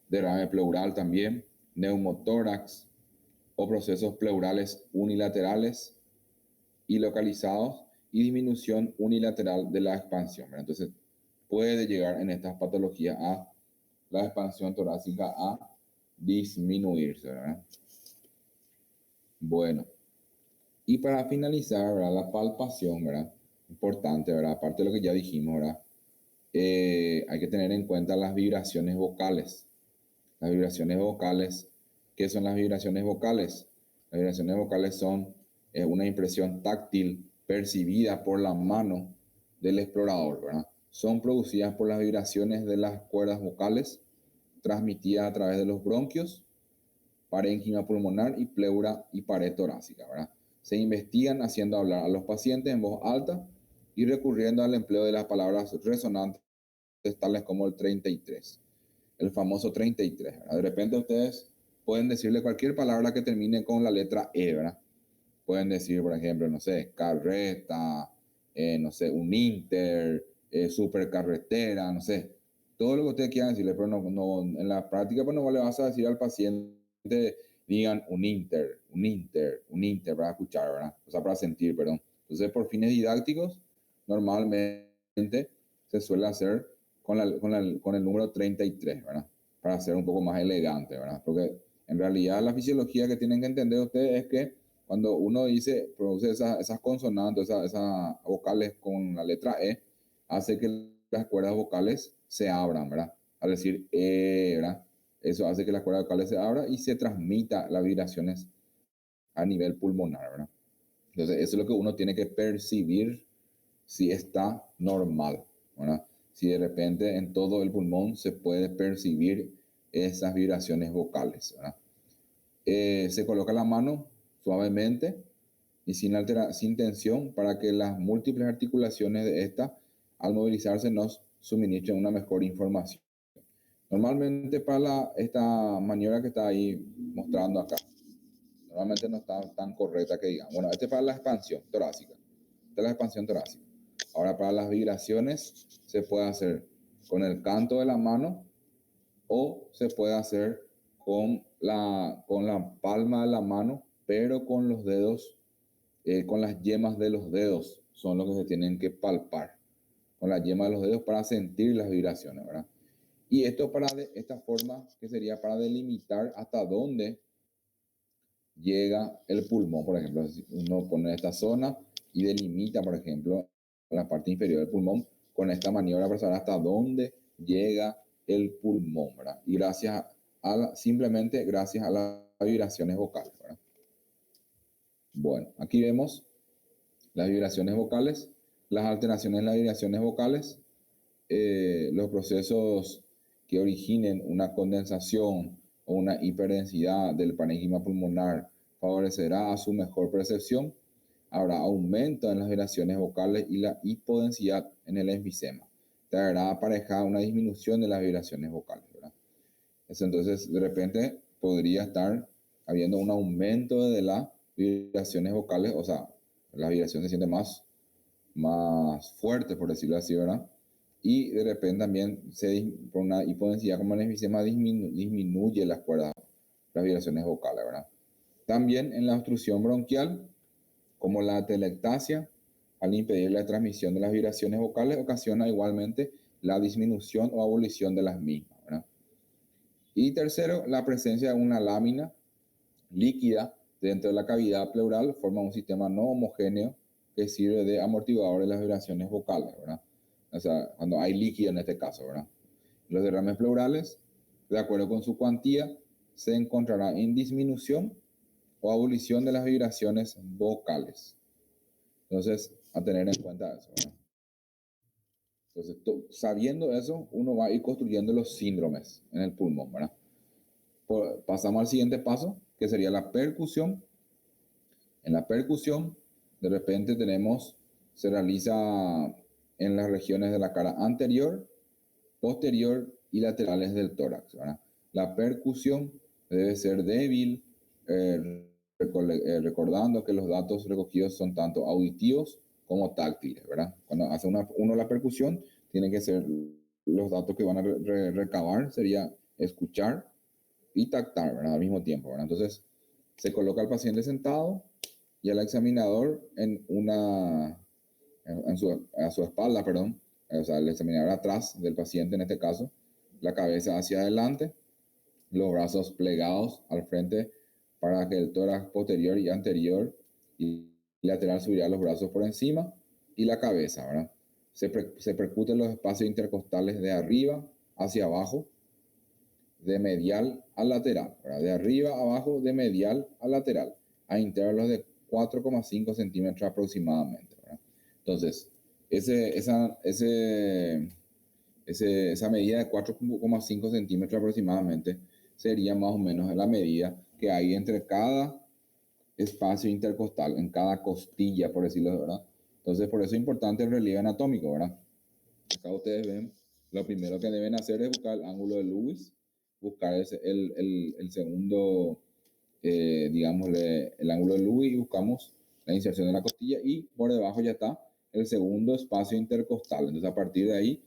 Derrame pleural también, neumotórax o procesos pleurales unilaterales y localizados y disminución unilateral de la expansión, ¿verdad? Entonces puede llegar en estas patologías a la expansión torácica a disminuirse, ¿verdad? Bueno, y para finalizar, ¿verdad? La palpación, ¿verdad? Importante, ¿verdad? Aparte de lo que ya dijimos, ¿verdad? Hay que tener en cuenta las vibraciones vocales. Las vibraciones vocales, ¿qué son las vibraciones vocales? Las vibraciones vocales son una impresión táctil percibida por la mano del explorador, ¿verdad? Son producidas por las vibraciones de las cuerdas vocales transmitidas a través de los bronquios, parénquima pulmonar y pleura y pared torácica, ¿verdad? Se investigan haciendo hablar a los pacientes en voz alta y recurriendo al empleo de las palabras resonantes tales como el 33, el famoso 33, ¿verdad? De repente ustedes pueden decirle cualquier palabra que termine con la letra E, ¿verdad? Pueden decir, por ejemplo, no sé, carreta, no sé, un Inter, supercarretera, no sé, todo lo que ustedes quieran decirle, pero no, en la práctica pues no le vas a decir al paciente, digan un Inter, un Inter, un Inter para escuchar, ¿verdad? O sea, para sentir, perdón. Entonces, por fines didácticos, normalmente se suele hacer con el número 33, ¿verdad? Para ser un poco más elegante, ¿verdad? Porque en realidad la fisiología que tienen que entender ustedes es que cuando uno produce esas consonantes, esas vocales con la letra E, hace que las cuerdas vocales se abran, ¿verdad? Al decir ¿verdad? Eso hace que las cuerdas vocales se abran y se transmita las vibraciones a nivel pulmonar, ¿verdad? Entonces, eso es lo que uno tiene que percibir si está normal, ¿verdad? Si de repente en todo el pulmón se puede percibir esas vibraciones vocales, ¿verdad? Se coloca la mano suavemente y sin tensión para que las múltiples articulaciones de esta, al movilizarse, nos suministren una mejor información. Normalmente para esta maniobra que está ahí mostrando acá, normalmente no está tan correcta que digamos. Bueno, este es para la expansión torácica. Esta es la expansión torácica. Ahora para las vibraciones se puede hacer con el canto de la mano o se puede hacer con la palma de la mano, pero con los dedos, con las yemas de los dedos son los que se tienen que palpar, con la yema de los dedos para sentir las vibraciones, ¿verdad? Y esto esta forma que sería para delimitar hasta dónde llega el pulmón, por ejemplo. Uno pone esta zona y delimita, por ejemplo, la parte inferior del pulmón con esta maniobra para saber hasta dónde llega el pulmón, ¿verdad? Y simplemente gracias a las vibraciones vocales, ¿verdad? Bueno, aquí vemos las vibraciones vocales, las alteraciones en las vibraciones vocales, los procesos que originen una condensación o una hiperdensidad del parénquima pulmonar favorecerá a su mejor percepción. Habrá aumento en las vibraciones vocales y la hipodensidad en el enfisema. Traerá aparejada una disminución de las vibraciones vocales, ¿verdad? Entonces, de repente podría estar habiendo un aumento de las vibraciones vocales, o sea, la vibración se siente más fuerte, por decirlo así, ¿verdad? Y de repente también por una hipodensidad como el enfisema disminuye las vibraciones vocales, ¿verdad? También en la obstrucción bronquial, como la atelectasia, al impedir la transmisión de las vibraciones vocales, ocasiona igualmente la disminución o abolición de las mismas, ¿verdad? Y tercero, la presencia de una lámina líquida dentro de la cavidad pleural forma un sistema no homogéneo que sirve de amortiguador de las vibraciones vocales, ¿verdad? O sea, cuando hay líquido en este caso, ¿verdad? Los derrames pleurales, de acuerdo con su cuantía, se encontrará en disminución o abolición de las vibraciones vocales. Entonces, a tener en cuenta eso, ¿verdad? Entonces, sabiendo eso, uno va a ir construyendo los síndromes en el pulmón, ¿verdad? Pasamos al siguiente paso, que sería la percusión. En la percusión, de repente se realiza en las regiones de la cara anterior, posterior y laterales del tórax, ¿verdad? La percusión debe ser débil, recordando que los datos recogidos son tanto auditivos como táctiles, ¿verdad? Cuando hace uno la percusión, tienen que ser los datos que van a recabar, sería escuchar y tactar, ¿verdad? Al mismo tiempo, ¿verdad? Entonces, se coloca al paciente sentado y al examinador a su espalda, perdón, o sea, el examinador atrás del paciente en este caso, la cabeza hacia adelante, los brazos plegados al frente para que el tórax posterior y anterior y lateral subirá los brazos por encima y la cabeza, ¿verdad? Se percuten los espacios intercostales de arriba hacia abajo, de medial a lateral, ¿verdad? De arriba a abajo, de medial a lateral, a intervalos de 4,5 centímetros aproximadamente, ¿verdad? Entonces, esa medida de 4,5 centímetros aproximadamente sería más o menos la medida que hay entre cada espacio intercostal, en cada costilla, por decirlo de verdad. Entonces, por eso es importante el relieve anatómico, ¿verdad? Acá ustedes ven, lo primero que deben hacer es buscar el ángulo de Lewis, buscar el segundo, digámosle, el ángulo de Lewis, y buscamos la inserción de la costilla, y por debajo ya está el segundo espacio intercostal. Entonces, a partir de ahí,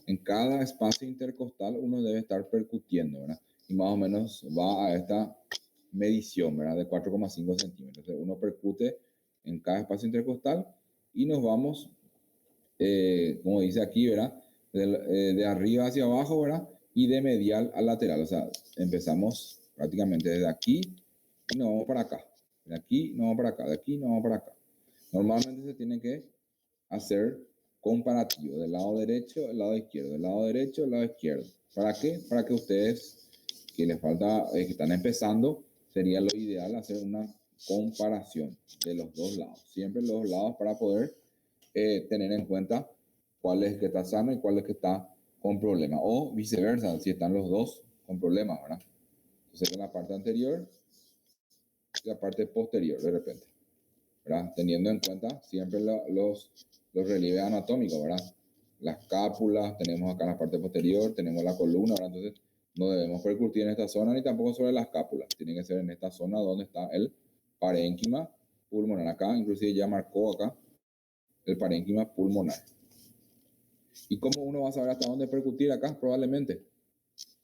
en cada espacio intercostal uno debe estar percutiendo, ¿verdad? Y más o menos va a esta medición, ¿verdad? De 4,5 centímetros. Entonces, uno percute en cada espacio intercostal y nos vamos, como dice aquí, ¿verdad? De arriba hacia abajo, ¿verdad? Y de medial a lateral. O sea, empezamos prácticamente desde aquí y nos vamos para acá. De aquí nos vamos para acá, de aquí nos vamos para acá. Normalmente se tiene que hacer comparativo del lado derecho, del lado izquierdo, del lado derecho, del lado izquierdo. ¿Para qué? Para que ustedes, que les falta, que están empezando, sería lo ideal hacer una comparación de los dos lados. Siempre los dos lados para poder tener en cuenta cuál es que está sano y cuál es que está con problema. O viceversa, si están los dos con problemas, ¿verdad? Entonces, en la parte anterior y la parte posterior, de repente, ¿verdad? Teniendo en cuenta siempre los relieves anatómicos, ¿verdad? Las cápulas, tenemos acá en la parte posterior, tenemos la columna, ¿verdad? Entonces, no debemos percutir en esta zona ni tampoco sobre las cápulas. Tiene que ser en esta zona donde está el parénquima pulmonar. Acá, inclusive ya marcó acá el parénquima pulmonar. ¿Y cómo uno va a saber hasta dónde percutir acá? Probablemente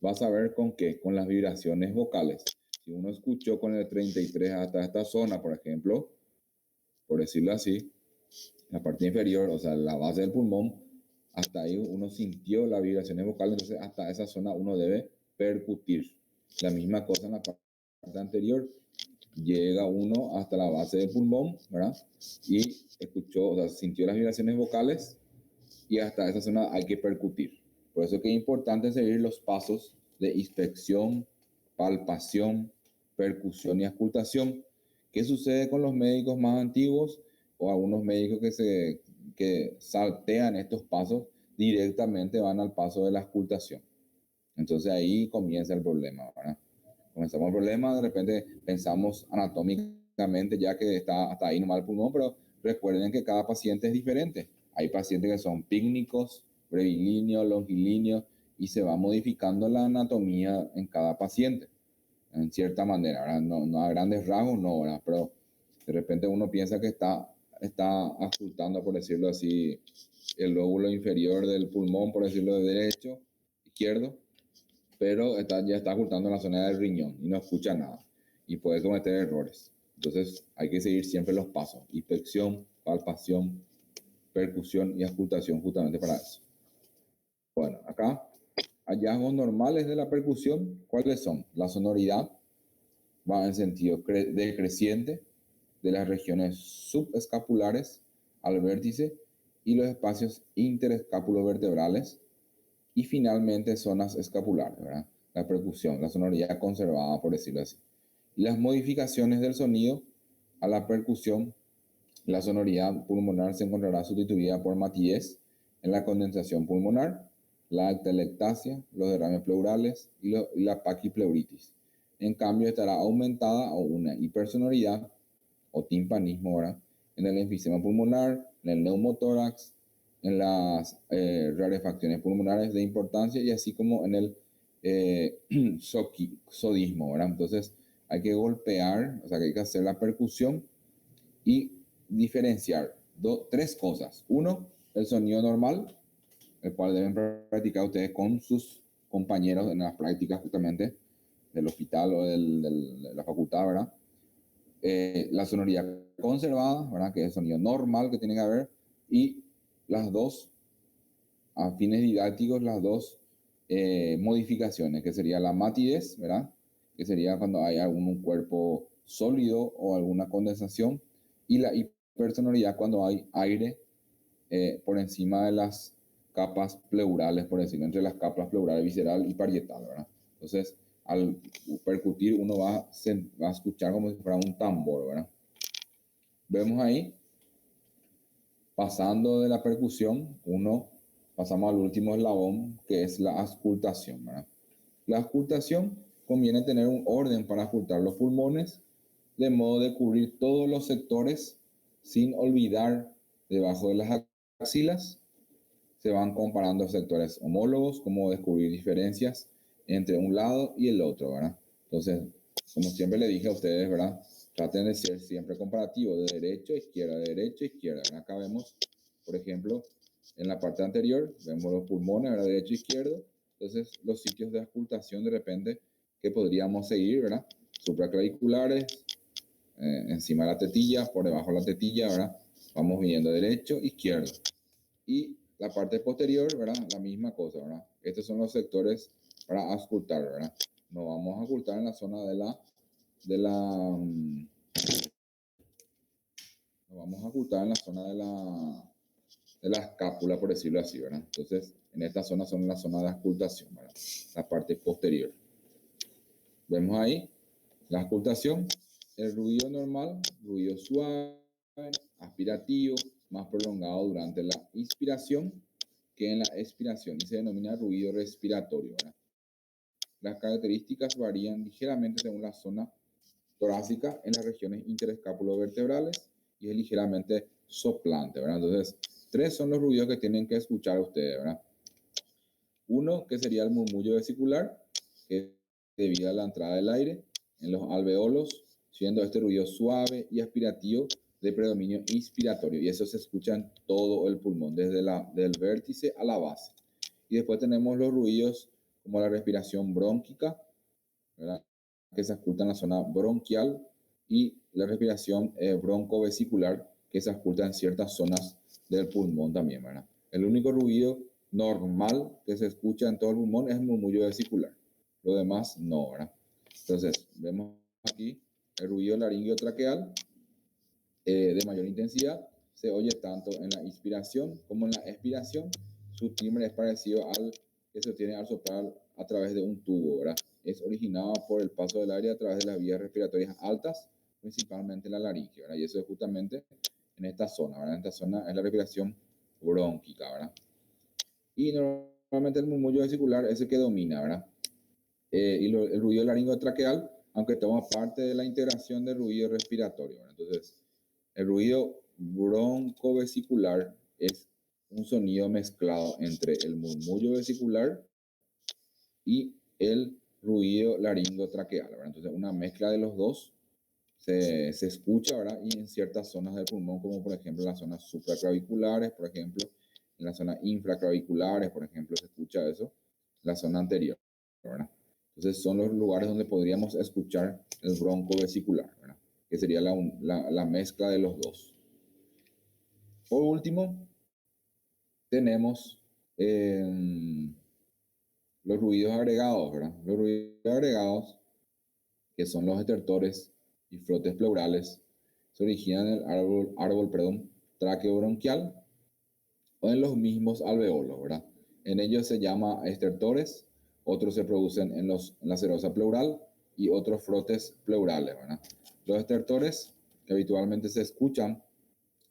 va a saber con qué, con las vibraciones vocales. Si uno escuchó con el 33 hasta esta zona, por ejemplo, por decirlo así, la parte inferior, o sea, la base del pulmón, hasta ahí uno sintió las vibraciones vocales, entonces hasta esa zona uno debe percutir. La misma cosa en la parte anterior, llega uno hasta la base del pulmón, ¿verdad? Y escuchó, o sea, sintió las vibraciones vocales y hasta esa zona hay que percutir. Por eso que es importante seguir los pasos de inspección, palpación, percusión y auscultación. ¿Qué sucede con los médicos más antiguos o algunos médicos que saltean estos pasos? Directamente van al paso de la auscultación. Entonces ahí comienza el problema, ¿verdad? Comenzamos el problema, de repente pensamos anatómicamente ya que está hasta ahí nomás el pulmón, pero recuerden que cada paciente es diferente. Hay pacientes que son pícnicos, brevilíneos, longilíneos, y se va modificando la anatomía en cada paciente, en cierta manera, ¿verdad? No a grandes rasgos, no, ¿verdad? Pero de repente uno piensa que está auscultando, por decirlo así, el lóbulo inferior del pulmón, por decirlo de derecho, izquierdo, pero ya está ocultando la zona del riñón y no escucha nada y puede cometer errores. Entonces hay que seguir siempre los pasos: inspección, palpación, percusión y auscultación, justamente para eso. Bueno, acá hallazgos normales de la percusión, ¿cuáles son? La sonoridad, va en sentido decreciente de las regiones subescapulares al vértice y los espacios interescapulovertebrales, y finalmente zonas escapulares, ¿verdad? La percusión, la sonoridad conservada, por decirlo así. Y las modificaciones del sonido a la percusión, la sonoridad pulmonar se encontrará sustituida por matidez en la condensación pulmonar, la atelectasia, los derrames pleurales y la paquipleuritis. En cambio, estará aumentada o una hipersonoridad o timpanismo, ¿verdad? En el enfisema pulmonar, en el neumotórax, en las rarefacciones pulmonares de importancia y así como en el sodismo, ¿verdad? Entonces hay que golpear, o sea que hay que hacer la percusión y diferenciar tres cosas. Uno, el sonido normal, el cual deben practicar ustedes con sus compañeros en las prácticas justamente del hospital o de la facultad, ¿verdad? La sonoridad conservada, ¿verdad? Que es el sonido normal que tiene que haber, y las dos, a fines didácticos, las dos modificaciones, que sería la matidez, ¿verdad? Que sería cuando hay algún cuerpo sólido o alguna condensación, y la hipersonoridad cuando hay aire por encima de las capas pleurales, por decirlo, entre las capas pleurales, visceral y parietal, ¿verdad? Entonces, al percutir uno va a escuchar como si fuera un tambor, ¿verdad? Vemos ahí, pasando de la percusión, pasamos al último eslabón, que es la auscultación, ¿verdad? La auscultación conviene tener un orden para auscultar los pulmones, de modo de cubrir todos los sectores sin olvidar debajo de las axilas. Se van comparando sectores homólogos, como descubrir diferencias entre un lado y el otro, ¿verdad? Entonces, como siempre le dije a ustedes, ¿verdad? Traten de ser siempre comparativos, de derecha a izquierda, de derecha a izquierda. Acá vemos, por ejemplo, en la parte anterior, vemos los pulmones, ¿verdad? Derecho a izquierdo. Entonces, los sitios de auscultación de repente que podríamos seguir, ¿verdad? Supraclaviculares, encima de la tetilla, por debajo de la tetilla, ¿verdad? Vamos viendo derecho, izquierdo. Y la parte posterior, ¿verdad? La misma cosa, ¿verdad? Estos son los sectores para auscultar, ¿verdad? Nos vamos a auscultar en la zona nos vamos a ocultar en la zona de la escápula, por decirlo así, ¿verdad? Entonces, en esta zona son la zona de auscultación, ¿verdad? La parte posterior. Vemos ahí la auscultación, el ruido normal, ruido suave, aspirativo, más prolongado durante la inspiración que en la expiración, y se denomina ruido respiratorio, ¿verdad? Las características varían ligeramente según la zona torácica en las regiones interescapulovertebrales y es ligeramente soplante, ¿verdad? Entonces, tres son los ruidos que tienen que escuchar ustedes, ¿verdad? Uno, que sería el murmullo vesicular, que es debido a la entrada del aire en los alveolos, siendo este ruido suave y aspirativo de predominio inspiratorio, y eso se escucha en todo el pulmón, desde del vértice a la base. Y después tenemos los ruidos como la respiración brónquica, ¿verdad? Que se escucha en la zona bronquial, y la respiración broncovesicular, que se escucha en ciertas zonas del pulmón también, ¿verdad? El único ruido normal que se escucha en todo el pulmón es el murmullo vesicular. Lo demás no, ¿verdad? Entonces, vemos aquí el ruido laringio traqueal de mayor intensidad. Se oye tanto en la inspiración como en la expiración. Su timbre es parecido al que se obtiene al soplar a través de un tubo, ¿verdad? Es originado por el paso del aire a través de las vías respiratorias altas, principalmente la laringe, ¿verdad? Y eso es justamente en esta zona, ¿verdad? En esta zona es la respiración bronquica, ¿verdad? Y normalmente el murmullo vesicular es el que domina, ¿verdad? El ruido laringotraqueal, aunque toma parte de la integración del ruido respiratorio, ¿verdad? Entonces, el ruido broncovesicular es un sonido mezclado entre el murmullo vesicular y el ruido laringotraqueal, ¿verdad? Entonces, una mezcla de los dos se escucha, ¿verdad? Y en ciertas zonas del pulmón, como por ejemplo en las zonas supraclaviculares, por ejemplo, en las zonas infraclaviculares, por ejemplo, se escucha eso, la zona anterior, ¿verdad? Entonces, son los lugares donde podríamos escuchar el bronco vesicular, ¿verdad? Que sería la mezcla de los dos. Por último, tenemos los ruidos agregados, ¿verdad? Los ruidos agregados que son los estertores y frotes pleurales, se originan en el árbol, tráqueo bronquial o en los mismos alveolos, ¿verdad? En ellos se llama estertores, otros se producen en la serosa pleural y otros frotes pleurales, ¿verdad? Los estertores que habitualmente se escuchan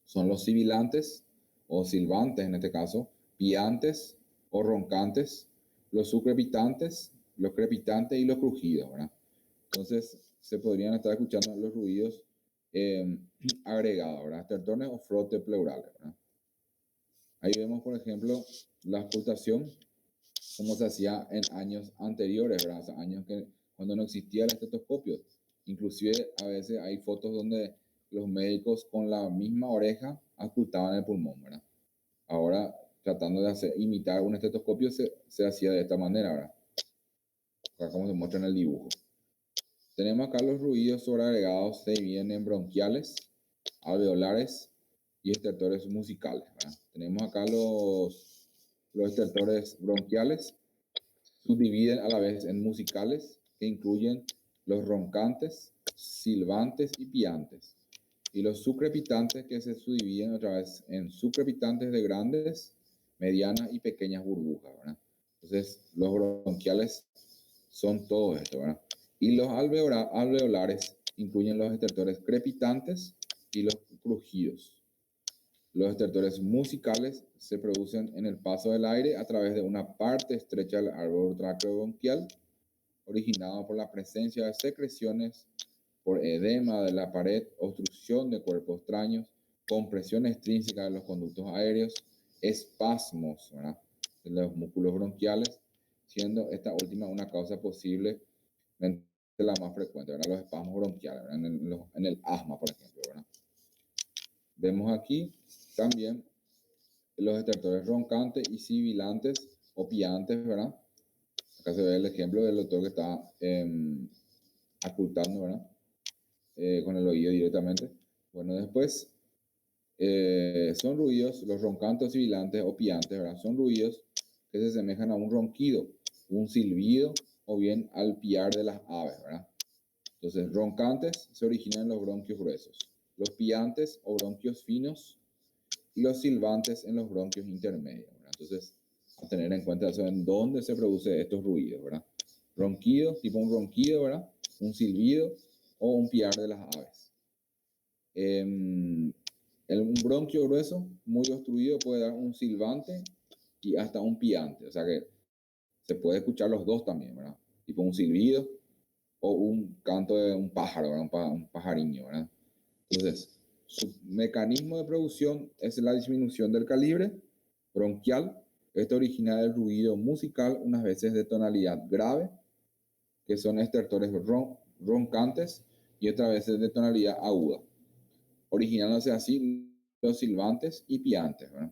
son los sibilantes o silbantes en este caso, piantes o roncantes, los subcrepitantes, los crepitantes y los crujidos, ¿verdad? Entonces se podrían estar escuchando los ruidos agregados, ¿verdad? Estertores o frotes pleurales, ¿verdad? Ahí vemos, por ejemplo, la auscultación, como se hacía en años anteriores, ¿verdad? O sea, años cuando no existía el estetoscopio. Inclusive a veces hay fotos donde los médicos con la misma oreja auscultaban el pulmón, ¿verdad? Ahora, tratando de imitar un estetoscopio, se hacía de esta manera, ¿verdad? Acá como se muestra en el dibujo. Tenemos acá los ruidos sobreagregados, se dividen en bronquiales, alveolares y estertores musicales, ¿verdad? Tenemos acá los estertores bronquiales, subdividen a la vez en musicales, que incluyen los roncantes, silbantes y piantes. Y los subcrepitantes, que se subdividen otra vez en subcrepitantes de grandes, medianas y pequeñas burbujas, ¿verdad? Entonces, los bronquiales son todo esto, ¿verdad? Y los alveolares incluyen los estertores crepitantes y los crujidos. Los estertores musicales se producen en el paso del aire a través de una parte estrecha del árbol traqueobronquial, originado por la presencia de secreciones, por edema de la pared, obstrucción de cuerpos extraños, compresión extrínseca de los conductos aéreos, espasmos, ¿verdad?, de los músculos bronquiales, siendo esta última una causa posiblemente la más frecuente, ¿verdad?, los espasmos bronquiales, ¿verdad?, en el asma, por ejemplo, ¿verdad? Vemos aquí también los estertores roncantes y sibilantes o piantes, ¿verdad? Acá se ve el ejemplo del doctor que está ocultando, ¿verdad? Con el oído directamente. Bueno, después son ruidos, los roncantes, sibilantes o piantes, ¿verdad? Son ruidos que se asemejan a un ronquido, un silbido o bien al piar de las aves, ¿verdad? Entonces, roncantes se originan en los bronquios gruesos, los piantes o bronquios finos y los silbantes en los bronquios intermedios, ¿verdad? Entonces, a tener en cuenta eso, en dónde se producen estos ruidos, ¿verdad? Ronquidos, tipo un ronquido, ¿verdad? Un silbido o un piar de las aves. Un bronquio grueso, muy obstruido, puede dar un silbante y hasta un piante. O sea que se puede escuchar los dos también, ¿verdad? Tipo un silbido o un canto de un pájaro, ¿verdad? Un pajariño, ¿verdad? Entonces, su mecanismo de producción es la disminución del calibre bronquial. Esto origina el ruido musical, unas veces de tonalidad grave, que son estertores roncantes, y otras veces de tonalidad aguda, originándose así los silbantes y piantes, ¿verdad?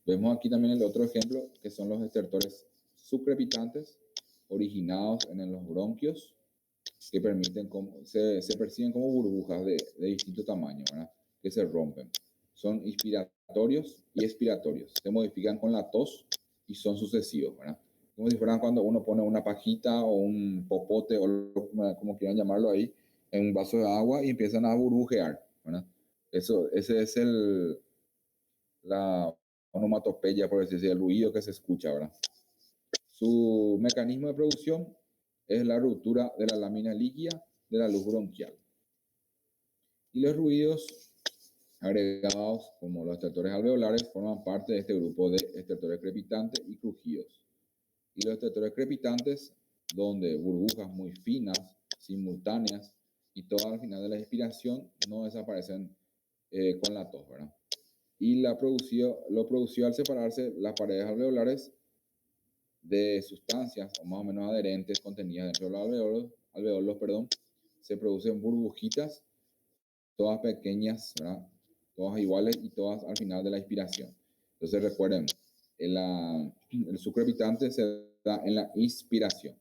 Vemos aquí también el otro ejemplo, que son los estertores subcrepitantes, originados en los bronquios, que se perciben como burbujas de distinto tamaño, ¿verdad?, que se rompen. Son inspiratorios y expiratorios. Se modifican con la tos y son sucesivos, ¿verdad? Como si fueran cuando uno pone una pajita o un popote o como quieran llamarlo ahí, en un vaso de agua y empiezan a burbujear, ¿verdad? Ese es la onomatopeya, por decir así, el ruido que se escucha, ¿verdad? Su mecanismo de producción es la ruptura de la lámina líquida de la luz bronquial. Y los ruidos agregados, como los estertores alveolares, forman parte de este grupo de estertores crepitantes y crujidos. Y los estertores crepitantes, donde burbujas muy finas, simultáneas, y todas al final de la expiración no desaparecen con la tos, ¿verdad? Y lo producido al separarse las paredes alveolares de sustancias o más o menos adherentes contenidas dentro de los alveolos, se producen burbujitas, todas pequeñas, ¿verdad?, todas iguales y todas al final de la expiración. Entonces recuerden, el subcrepitante se da en la inspiración,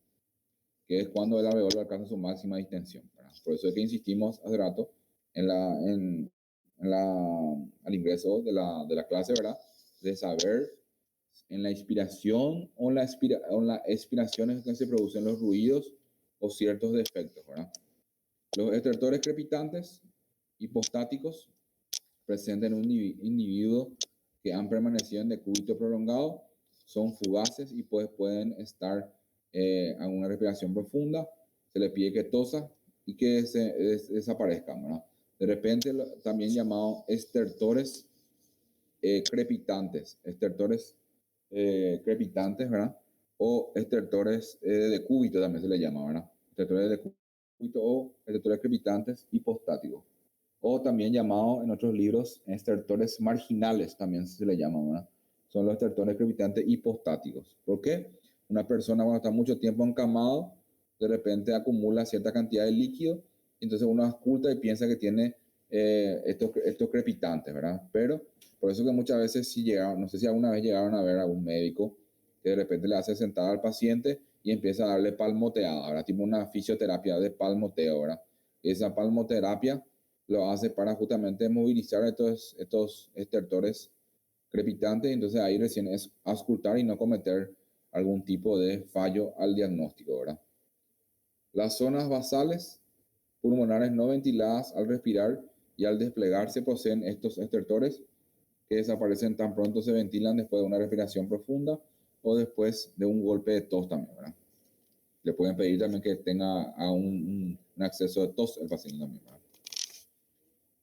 que es cuando el alveolo alcanza su máxima distensión, ¿verdad? Por eso es que insistimos hace rato al ingreso de la clase, ¿verdad?, de saber en la inspiración o en la expiración es que se producen los ruidos o ciertos defectos, ¿verdad? Los estertores crepitantes hipostáticos presentes en un individuo que han permanecido en decúbito prolongado son fugaces y pues pueden estar en una respiración profunda. Se le pide que tosa y que desaparezcan, ¿verdad? De repente, también llamados estertores crepitantes, ¿verdad? O estertores de decúbito también se le llama, ¿verdad? Estertores de decúbito o estertores crepitantes hipostáticos. O también llamado en otros libros estertores marginales, también se le llama, ¿verdad? Son los estertores crepitantes hipostáticos. ¿Por qué? Una persona cuando está mucho tiempo encamado, de repente acumula cierta cantidad de líquido, entonces uno ausculta y piensa que tiene estos crepitantes, ¿verdad? Pero por eso que muchas veces si llegaron, no sé si alguna vez llegaron a ver a un médico que de repente le hace sentar al paciente y empieza a darle palmoteada, ¿verdad? Tipo una fisioterapia de palmoteo, ¿verdad? Esa palmoterapia lo hace para justamente movilizar estos estertores crepitantes, entonces ahí recién es auscultar y no cometer algún tipo de fallo al diagnóstico, ¿verdad? Las zonas basales pulmonares no ventiladas al respirar y al desplegarse poseen estos estertores que desaparecen tan pronto se ventilan después de una respiración profunda o después de un golpe de tos también, ¿verdad? Le pueden pedir también que tenga un acceso de tos el paciente también, ¿verdad?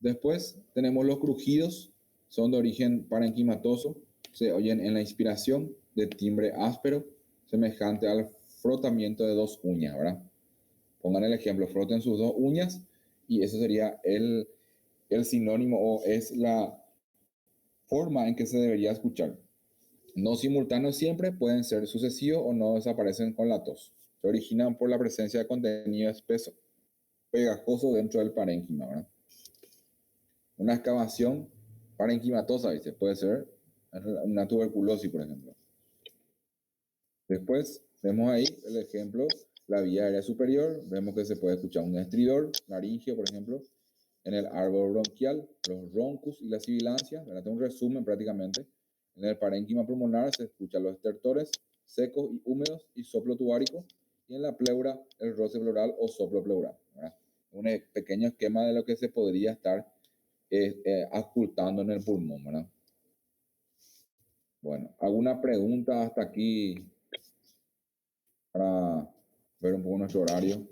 Después tenemos los crujidos, son de origen parenquimatoso, se oyen en la inspiración de timbre áspero, semejante al frotamiento de dos uñas, ¿verdad? Pongan el ejemplo, froten sus dos uñas y eso sería el sinónimo o es la forma en que se debería escuchar. No simultáneos siempre, pueden ser sucesivos o no desaparecen con la tos. Se originan por la presencia de contenido espeso, pegajoso dentro del parénquima, ¿verdad? Una excavación parenquimatosa, ¿viste? Puede ser una tuberculosis, por ejemplo. Después vemos ahí el ejemplo, la vía aérea superior, vemos que se puede escuchar un estridor laringio, por ejemplo, en el árbol bronquial, los roncus y la sibilancia, ¿verdad? Un resumen prácticamente. En el parénquima pulmonar se escuchan los estertores secos y húmedos y soplo tubárico, y en la pleura el roce pleural o soplo pleural, ¿verdad? Un pequeño esquema de lo que se podría estar auscultando en el pulmón, ¿verdad? Bueno, ¿alguna pregunta hasta aquí para ver un poco nuestro horario?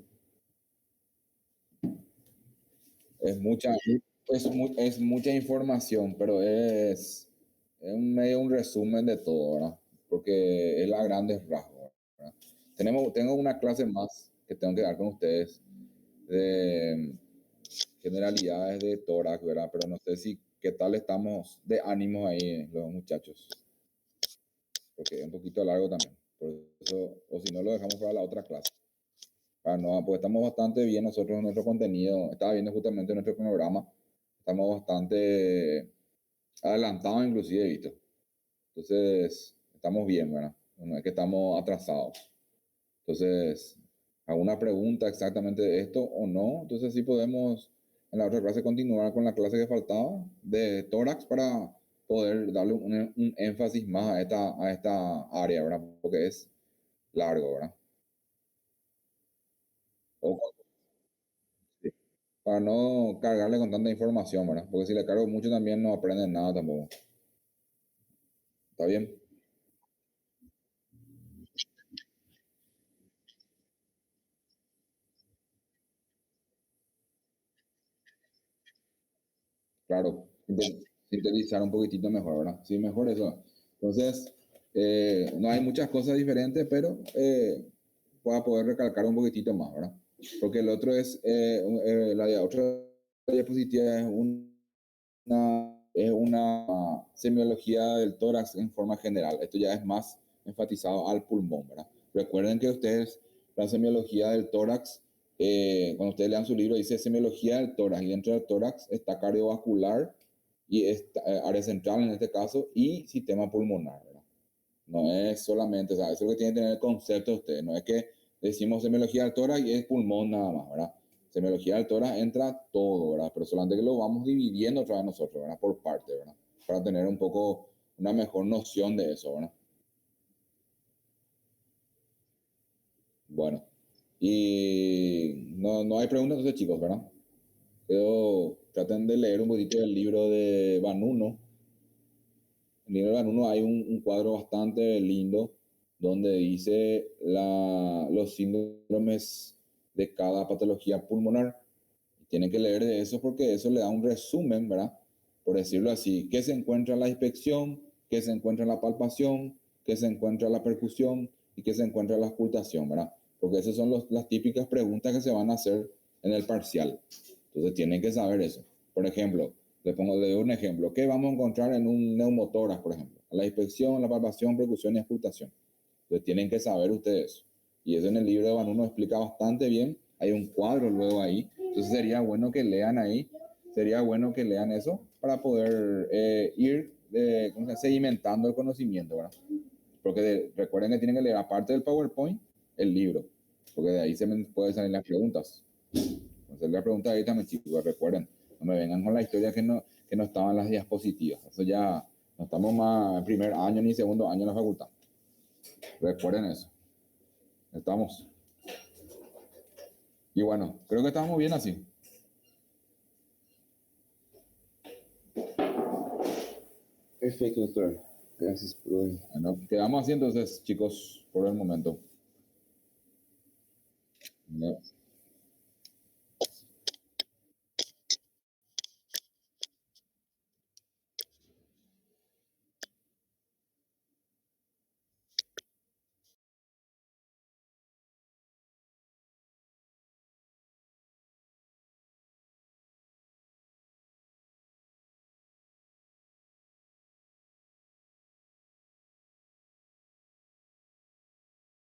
Es mucha, es mucha información, pero es medio un resumen de todo, ¿verdad? Porque es a grandes rasgos, ¿verdad? Tengo una clase más que tengo que dar con ustedes de generalidades de tórax, ¿verdad? Pero no sé si qué tal estamos de ánimo ahí los muchachos, porque es un poquito largo también. Por eso, o si no, lo dejamos para la otra clase. No, pues estamos bastante bien nosotros en nuestro contenido. Estaba viendo justamente nuestro cronograma. Estamos bastante adelantados, inclusive, visto. Entonces, estamos bien, ¿verdad? No es que estamos atrasados. Entonces, ¿alguna pregunta exactamente de esto o no? Entonces, sí podemos en la otra clase continuar con la clase que faltaba de tórax para poder darle un énfasis más a esta área, ¿verdad? Porque es largo, ¿verdad? O, sí, para no cargarle con tanta información, ¿verdad? Porque si le cargo mucho también no aprenden nada tampoco. ¿Está bien? Claro, sintetizar un poquitito mejor, ¿verdad? Sí, mejor eso. Entonces, no hay muchas cosas diferentes, pero para poder recalcar un poquitito más, ¿verdad? Porque el otro es, la otra diapositiva es una semiología del tórax en forma general. Esto ya es más enfatizado al pulmón, ¿verdad? Recuerden que ustedes, la semiología del tórax, cuando ustedes lean su libro, dice semiología del tórax, y dentro del tórax está cardiovascular, y área central en este caso, y sistema pulmonar, ¿verdad? No es solamente, o sea, eso es lo que tienen que tener el concepto de ustedes, no es que decimos semiología del tórax y es pulmón nada más, ¿verdad? Semiología del tórax entra todo, ¿verdad? Pero solamente que lo vamos dividiendo otra vez nosotros, ¿verdad? Por parte, ¿verdad? Para tener un poco una mejor noción de eso, ¿verdad? Bueno, Y no hay preguntas entonces, chicos, ¿verdad? Pero traten de leer un poquito del libro de Banuno. En el libro de Banuno hay un cuadro bastante lindo donde dice los síndromes de cada patología pulmonar. Tienen que leer de eso porque eso le da un resumen, ¿verdad? Por decirlo así, qué se encuentra en la inspección, qué se encuentra en la palpación, qué se encuentra en la percusión y qué se encuentra en la auscultación, ¿verdad? Porque esas son las típicas preguntas que se van a hacer en el parcial. Entonces tienen que saber eso. Por ejemplo, le doy un ejemplo. ¿Qué vamos a encontrar en un neumotórax, por ejemplo? La inspección, la palpación, percusión y auscultación. Entonces tienen que saber ustedes. Y eso en el libro de Banuno explica bastante bien. Hay un cuadro luego ahí. Entonces sería bueno que lean ahí. Sería bueno que lean eso para poder ir sedimentando el conocimiento, ¿verdad? Porque recuerden que tienen que leer, aparte del PowerPoint, el libro. Porque de ahí se me pueden salir las preguntas. Entonces la pregunta ahí también, chicos, recuerden. No me vengan con la historia que no estaban en las diapositivas. Eso ya no estamos más en primer año ni segundo año en la facultad. Recuerden eso. Estamos. Y bueno, creo que estamos bien así. Perfecto, doctor. Gracias por hoy. Bueno, quedamos así entonces, chicos, por el momento. No.